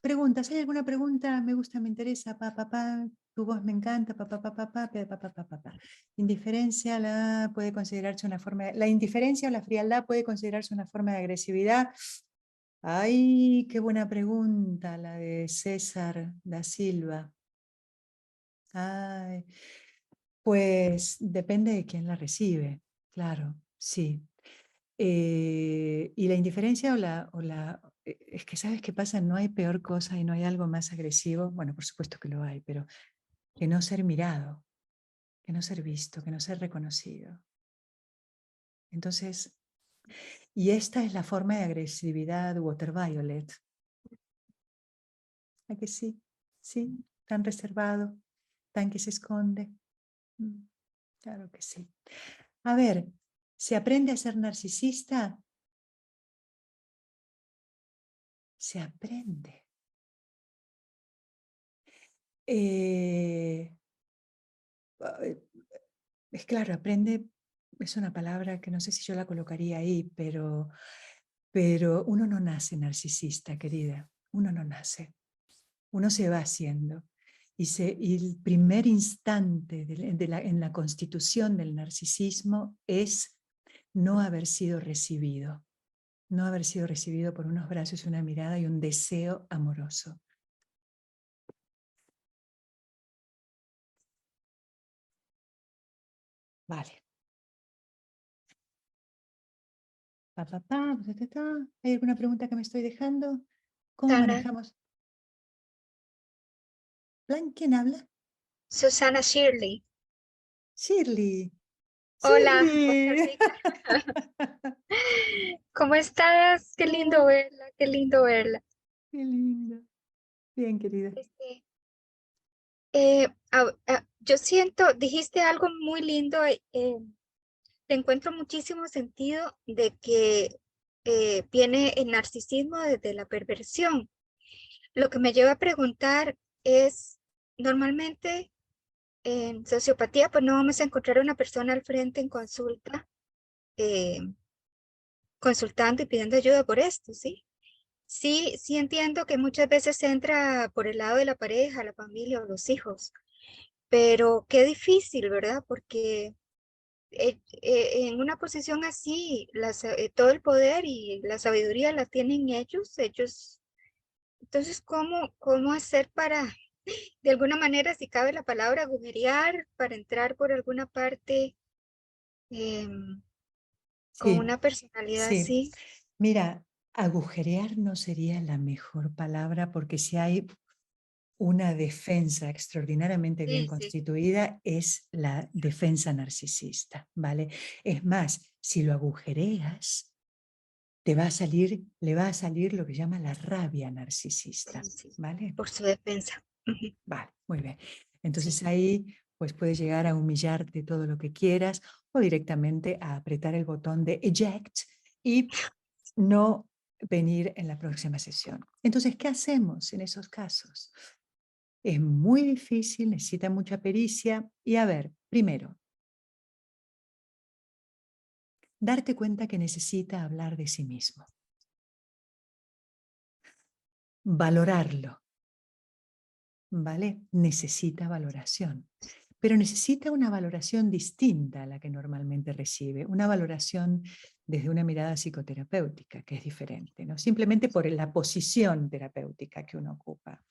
preguntas, ¿hay alguna pregunta? Me gusta, me interesa, tu voz me encanta, Indiferencia puede considerarse una forma, la indiferencia o la frialdad puede considerarse una forma de agresividad. Ay, qué buena pregunta la de César da Silva. Ay, pues depende de quién la recibe, claro, sí. Y la indiferencia es que sabes qué pasa, no hay peor cosa y no hay algo más agresivo, bueno, por supuesto que lo hay, pero que no ser mirado, que no ser visto, que no ser reconocido. Entonces, y esta es la forma de agresividad water violet. ¿A que sí? Sí, tan reservado, tan que se esconde. Claro que sí. A ver, ¿se aprende a ser narcisista? Se aprende. Es claro, aprende es una palabra que no sé si yo la colocaría ahí, pero uno no nace narcisista, querida. Uno no nace. Uno se va haciendo. Y el primer instante en la constitución del narcisismo es no haber sido recibido. No haber sido recibido por unos brazos, una mirada y un deseo amoroso. Vale. ¿Hay alguna pregunta que me estoy dejando? ¿Cómo Susana, manejamos? ¿Quién habla? Susana Shirley. Shirley. Hola, Costa Shirley. Rica. ¿Cómo estás? Qué lindo verla, qué lindo verla. Qué linda. Bien, querida. Este, yo siento, dijiste algo muy lindo, te encuentro muchísimo sentido de que viene el narcisismo desde la perversión. Lo que me lleva a preguntar es, normalmente en sociopatía, pues no vamos a encontrar a una persona al frente en consulta, eh, consultando y pidiendo ayuda por esto, ¿sí? Sí, sí entiendo que muchas veces se entra por el lado de la pareja, la familia o los hijos, pero qué difícil, ¿verdad? Porque en una posición así, todo el poder y la sabiduría la tienen ellos. Entonces, ¿cómo hacer para, de alguna manera, si cabe la palabra, agujerear, para entrar por alguna parte con Sí, una personalidad sí. así? Mira, agujerear no sería la mejor palabra porque si hay una defensa extraordinariamente bien Sí, sí. constituida es la defensa narcisista, ¿vale? Es más, si lo agujereas, le va a salir lo que llama la rabia narcisista, Sí, sí, ¿vale? por su defensa. Ujú. Vale, muy bien. Sí. Entonces ahí pues puedes llegar a humillarte todo lo que quieras o directamente a apretar el botón de eject y no venir en la próxima sesión. Entonces, ¿qué hacemos en esos casos? Es muy difícil, necesita mucha pericia y a ver, primero, darte cuenta que necesita hablar de sí mismo, valorarlo, ¿vale? Necesita valoración, pero necesita una valoración distinta a la que normalmente recibe, una valoración desde una mirada psicoterapéutica, que es diferente, ¿no? Simplemente por la posición terapéutica que uno ocupa.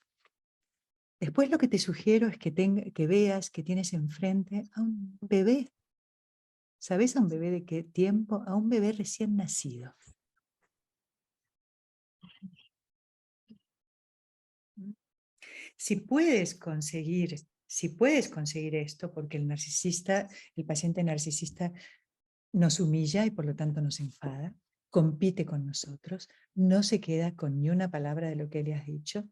Después lo que te sugiero es que veas que tienes enfrente a un bebé. ¿Sabes a un bebé de qué tiempo? A un bebé recién nacido. Si puedes conseguir esto, porque el paciente narcisista nos humilla y por lo tanto nos enfada, compite con nosotros, no se queda con ni una palabra de lo que le has dicho.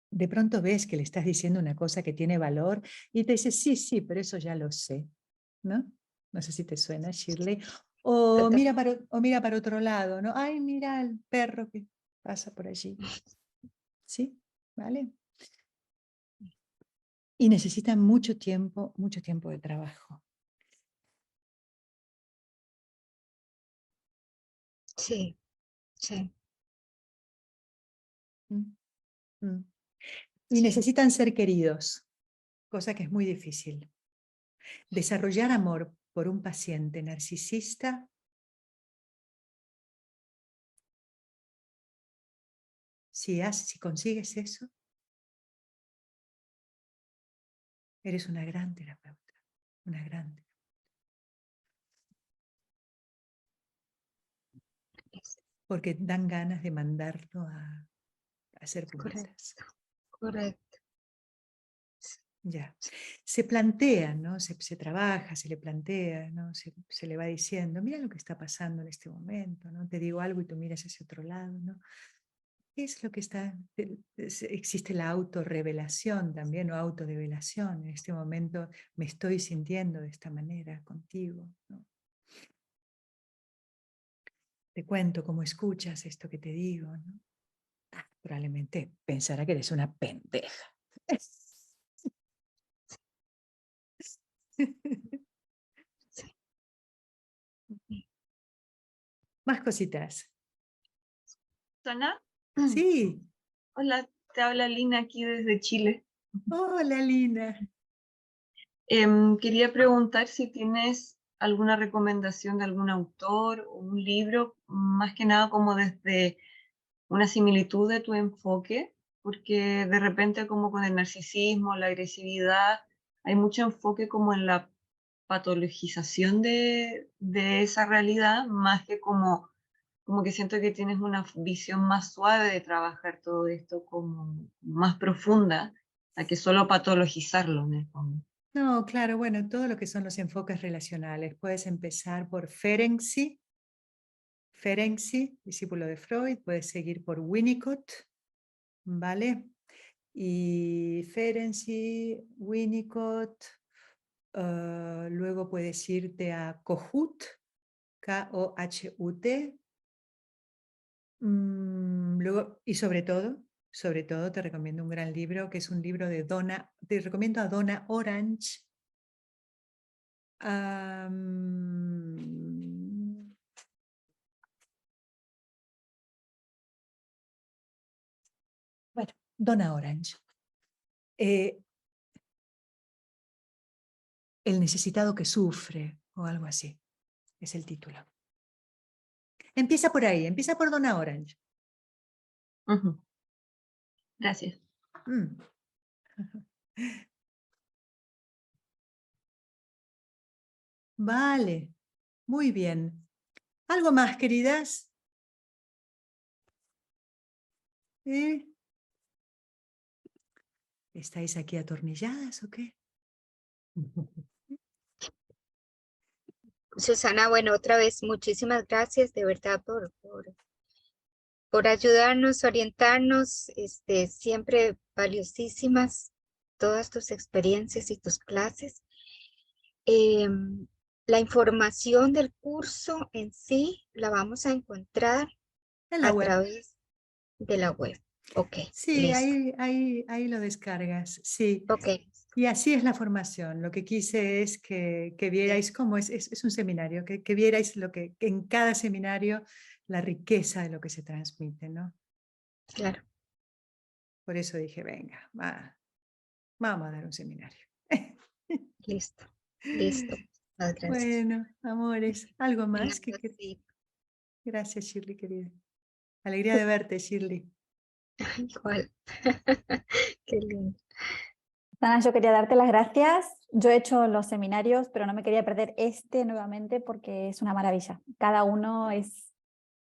De pronto ves que le estás diciendo una cosa que tiene valor y te dice, sí, sí, pero eso ya lo sé, ¿no? No sé si te suena, Shirley. O mira para otro lado, ¿no? Ay, mira el perro que pasa por allí. ¿Sí? ¿Vale? Y necesita mucho tiempo de trabajo. Sí, sí, Mm, mm. Y sí. necesitan ser queridos, cosa que es muy difícil. Desarrollar amor por un paciente narcisista si consigues eso, eres una gran terapeuta, una gran terapeuta. Porque dan ganas de mandarlo a hacer puntas. Correcto. Ya. Se plantea, ¿no? Se trabaja, se le plantea, ¿no? Se le va diciendo, mira lo que está pasando en este momento, ¿no? Te digo algo y tú miras hacia otro lado, ¿no? ¿Qué es lo que está? Existe la autorrevelación también, o autodevelación. En este momento me estoy sintiendo de esta manera contigo, ¿no? Te cuento cómo escuchas esto que te digo, ¿no? Probablemente pensará que eres una pendeja. Más cositas. ¿Susana? Sí. Hola, te habla Lina aquí desde Chile. Hola, Lina. Quería preguntar si tienes alguna recomendación de algún autor o un libro, más que nada como desde una similitud de tu enfoque, porque de repente como con el narcisismo, la agresividad, hay mucho enfoque como en la patologización de esa realidad, más que como que siento que tienes una visión más suave de trabajar todo esto como más profunda, a que solo patologizarlo en el fondo. No, claro, bueno, todo lo que son los enfoques relacionales. Puedes empezar por Ferenczi, discípulo de Freud, puedes seguir por Winnicott, ¿vale? Y Ferenczi, Winnicott, luego puedes irte a Kohut, K-O-H-U-T, luego, y sobre todo te recomiendo un gran libro, que es un libro de te recomiendo a Donna Orange. Bueno, Donna Orange. El necesitado que sufre, o algo así, es el título. Empieza por ahí, empieza por Donna Orange. Uh-huh. Gracias. Vale, muy bien. ¿Algo más, queridas? ¿Estáis aquí atornilladas o qué? Susana, bueno, otra vez muchísimas gracias de verdad por ayudarnos, orientarnos, siempre valiosísimas todas tus experiencias y tus clases. La información del curso en sí la vamos a encontrar En la a web. través de la web. Ok, Sí, listo. ahí lo descargas, sí. Ok, Y así es la formación. Lo que quise es que vierais cómo es un seminario, que vierais que en cada seminario la riqueza de lo que se transmite, ¿no? claro. Por eso dije, venga, vamos a dar un seminario. Listo, listo. Muchas gracias. Bueno, amores, ¿algo más? Sí. Gracias, Shirley, querida. Alegría de verte, Shirley. Igual. Qué lindo. Susana, yo quería darte las gracias. Yo he hecho los seminarios, pero no me quería perder este nuevamente porque es una maravilla. Cada uno es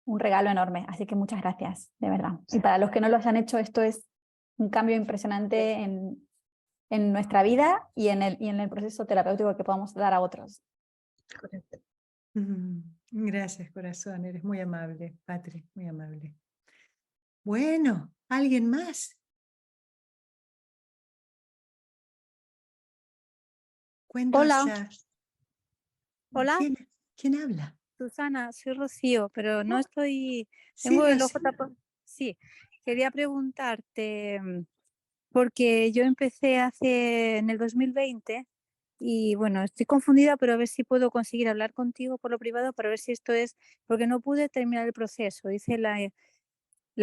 un regalo enorme, así que muchas gracias, de verdad. Y para los que no lo hayan hecho, esto es un cambio impresionante en nuestra vida y en el proceso terapéutico que podamos dar a otros. Correcto. Gracias, corazón. Eres muy amable, Patri, muy amable. Bueno, ¿alguien más? Cuento Hola. Hola, ¿Quién habla? Susana, soy Rocío, pero no estoy, Sí, tengo el ojo Rocío. tapado. Sí, quería preguntarte, porque yo empecé en el 2020 Y bueno, estoy confundida, pero a ver si puedo conseguir hablar contigo por lo privado para ver si esto es, porque no pude terminar el proceso. Hice la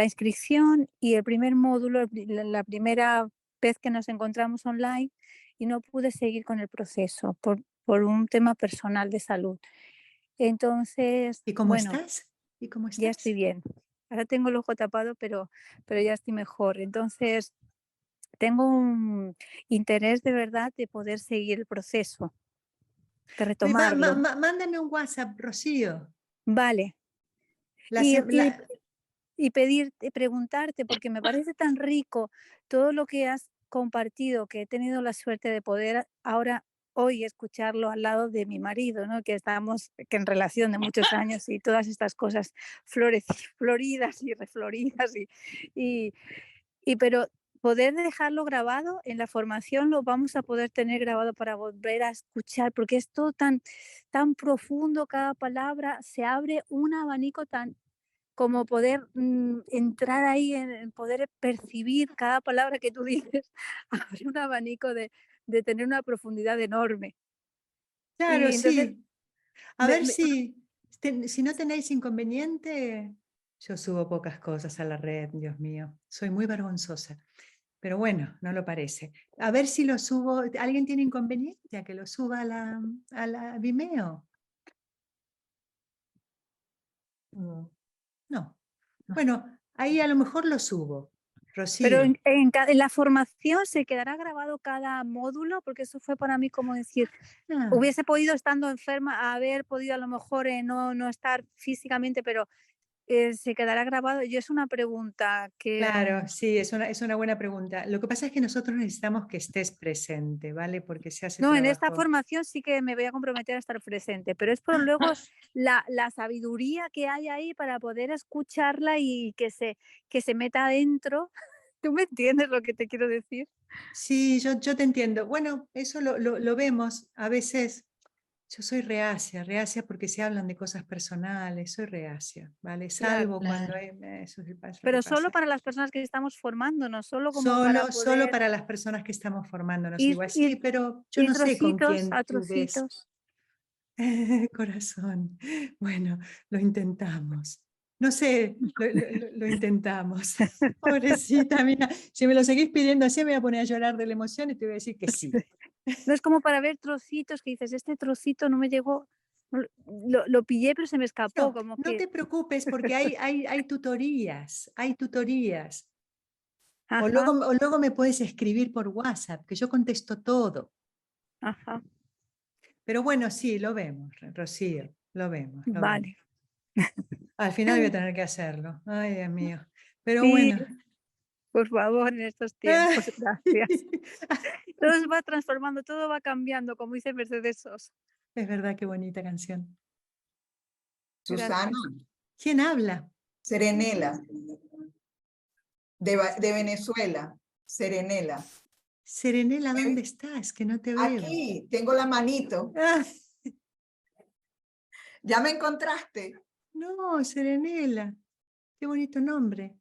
inscripción y el primer módulo, la primera vez que nos encontramos online y no pude seguir con el proceso por un tema personal de salud. Entonces, ¿Y cómo bueno, estás? ¿Y cómo ya estás? estoy bien. Ahora tengo el ojo tapado, pero ya estoy mejor. Entonces, tengo un interés de verdad de poder seguir el proceso, de retomarlo. Mándame un WhatsApp, Rocío. Vale. La Y, se- la- pedirte, preguntarte, porque me parece tan rico todo lo que has compartido, que he tenido la suerte de poder ahora, hoy, escucharlo al lado de mi marido, ¿no? Que estamos que en relación de muchos años y todas estas cosas floridas y refloridas y, pero poder dejarlo grabado en la formación lo vamos a poder tener grabado para volver a escuchar, porque es todo tan profundo, cada palabra, se abre un abanico tan como poder entrar ahí, en poder percibir cada palabra que tú dices, abre un abanico de tener una profundidad enorme. Claro, Y entonces, sí. A ver si no tenéis inconveniente, yo subo pocas cosas a la red, Dios mío. Soy muy vergonzosa. Pero bueno, no lo parece. A ver si lo subo. ¿Alguien tiene inconveniente a que lo suba a la Vimeo? No. Bueno, ahí a lo mejor lo subo, pero Rocío. en la formación se quedará grabado cada módulo, porque eso fue para mí como decir, Ah, hubiese podido estando enferma, haber podido a lo mejor no estar físicamente, pero se quedará grabado. Yo es una pregunta que... claro, sí, es una buena pregunta. Lo que pasa es que nosotros necesitamos que estés presente, ¿vale? Porque se hace No, en esta trabajo. formación sí que me voy a comprometer a estar presente, pero es por luego la sabiduría que hay ahí para poder escucharla y que se meta adentro. ¿Tú me entiendes lo que te quiero decir? Sí, yo te entiendo. Bueno, eso lo vemos. A veces yo soy reacia porque se hablan de cosas personales, soy reacia, ¿vale? Claro. Salvo cuando eso sí pasa lo que Pero solo pasa. para las personas que estamos formándonos, solo como para Solo poder para las personas que estamos formándonos. Digo ir, así, pero yo ir no sé con trocitos quién a tú ves. trocitos. Corazón. Bueno, lo intentamos. No sé, lo intentamos. Pobrecita, mira, si me lo seguís pidiendo así me voy a poner a llorar de la emoción y te voy a decir que sí. No es como para ver trocitos que dices, este trocito no me llegó, lo pillé pero se me escapó, como No que... te preocupes porque hay tutorías, hay tutorías. O Ajá, luego me puedes escribir por WhatsApp, que yo contesto todo. ajá, Pero bueno, sí, lo vemos, Rocío, lo vemos, lo vemos. vale. Al final voy a tener que hacerlo. Ay, Dios mío. Pero Sí, bueno. por favor, en estos tiempos, gracias. Todo se va transformando, todo va cambiando, como dice Mercedes Sosa. Es verdad, qué bonita canción. Susana, Gracias. ¿Quién habla? Serenela, de Venezuela, Serenela. Serenela, ¿dónde estás? Que no te veo. Aquí, tengo la manito. Ah, ¿Ya me encontraste? no, Serenela. Qué bonito nombre.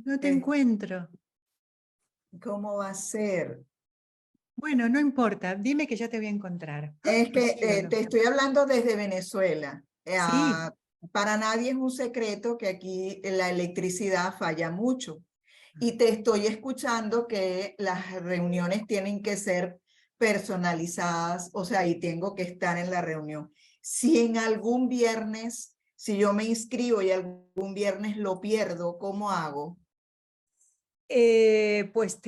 No te Eh, encuentro. ¿Cómo va a ser? Bueno, no importa. Dime que ya te voy a encontrar. Es que Rocío, te estoy hablando desde Venezuela. Sí. Para nadie es un secreto que aquí la electricidad falla mucho. Y te estoy escuchando que las reuniones tienen que ser personalizadas, o sea, y tengo que estar en la reunión. Si en algún viernes, si yo me inscribo y algún viernes lo pierdo, ¿cómo hago? Pues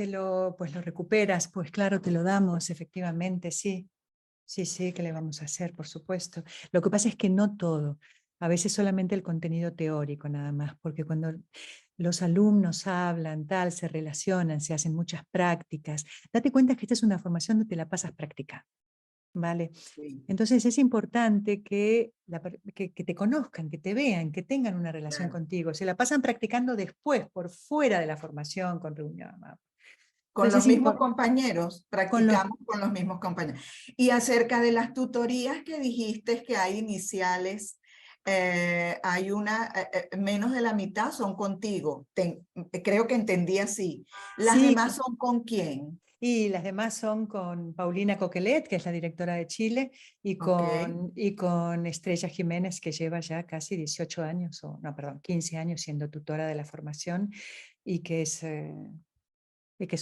lo recuperas, pues claro, te lo damos, efectivamente, sí. Sí, ¿qué le vamos a hacer? Por supuesto. Lo que pasa es que no todo, a veces solamente el contenido teórico nada más, porque cuando los alumnos hablan, tal, se relacionan, se hacen muchas prácticas, date cuenta que esta es una formación donde te la pasas practicando, ¿vale? Sí, Entonces es importante que te conozcan, que te vean, que tengan una relación claro. contigo, se la pasan practicando después, por fuera de la formación, con reunión. Con Entonces los es mismos compañeros, con los practicamos con los mismos compañeros. Y acerca de las tutorías que dijiste que hay iniciales, hay menos de la mitad son contigo. Creo que entendí así. ¿Las sí, demás son con quién? Y las demás son con Paulina Coquelet, que es la directora de Chile, y con Estrella Jiménez, que lleva ya casi 18 años, o no, perdón, 15 años siendo tutora de la formación y que es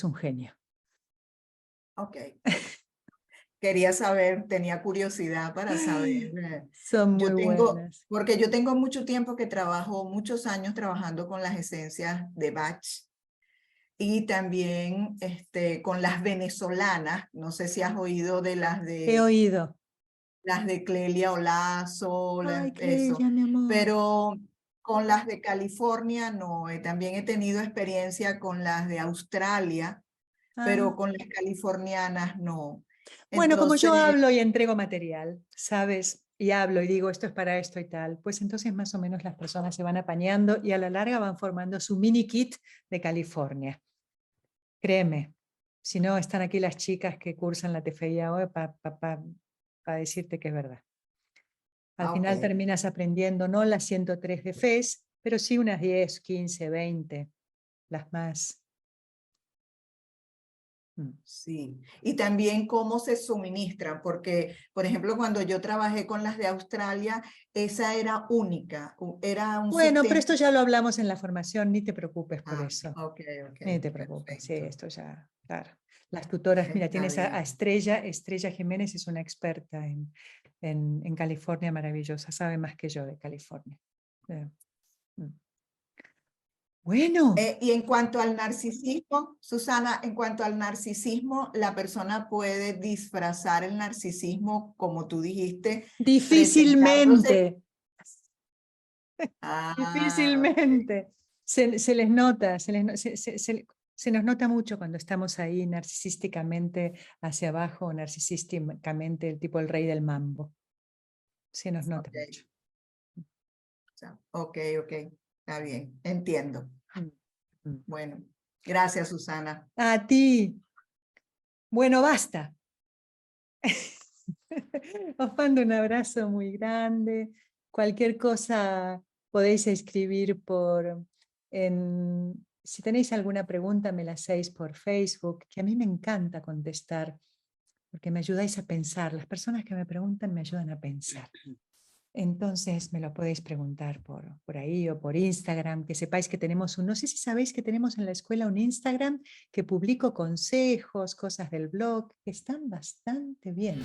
un genio. Ok. Quería saber, tenía curiosidad para saber. Son muy buenas. Porque yo tengo mucho tiempo que trabajo, muchos años trabajando con las esencias de Bach y también con las venezolanas. No sé si has oído de las He oído. Las de Clelia Olazo, Ay, eso. Clelia, mi amor. Pero con las de California no. También he tenido experiencia con las de Australia, pero con las californianas no. Bueno, como yo Entonces, hablo y entrego material, ¿sabes? Y hablo y digo esto es para esto y tal, pues entonces más o menos las personas se van apañando y a la larga van formando su mini kit de California. Créeme, si no están aquí las chicas que cursan la TFIA hoy para decirte que es verdad. Al final terminas aprendiendo no las 103 de FES, pero sí unas 10, 15, 20, las más. Sí, y también cómo se suministran, porque, por ejemplo, cuando yo trabajé con las de Australia, esa era única, era un Bueno, sistema. pero esto ya lo hablamos en la formación, ni te preocupes por eso. Ok, Ni te preocupes, sí, esto ya, claro. Las tutoras, mira, tienes a Estrella Jiménez es una experta en California maravillosa, sabe más que yo de California. Bueno. Y en cuanto al narcisismo, Susana, en cuanto al narcisismo, la persona puede disfrazar el narcisismo, como tú dijiste. Difícilmente. Ah, Difícilmente. Se les nota, se nos nota mucho cuando estamos ahí narcisísticamente hacia abajo, narcisísticamente el tipo el rey del mambo. Se nos nota mucho. Ok, está bien, entiendo. Bueno, gracias, Susana. A ti. Bueno, basta. Os mando un abrazo muy grande. Cualquier cosa podéis escribir si tenéis alguna pregunta me la hacéis por Facebook, que a mí me encanta contestar, porque me ayudáis a pensar. Las personas que me preguntan me ayudan a pensar. Entonces me lo podéis preguntar por ahí o por Instagram, que sepáis que tenemos no sé si sabéis que tenemos en la escuela un Instagram que publico consejos, cosas del blog, que están bastante bien.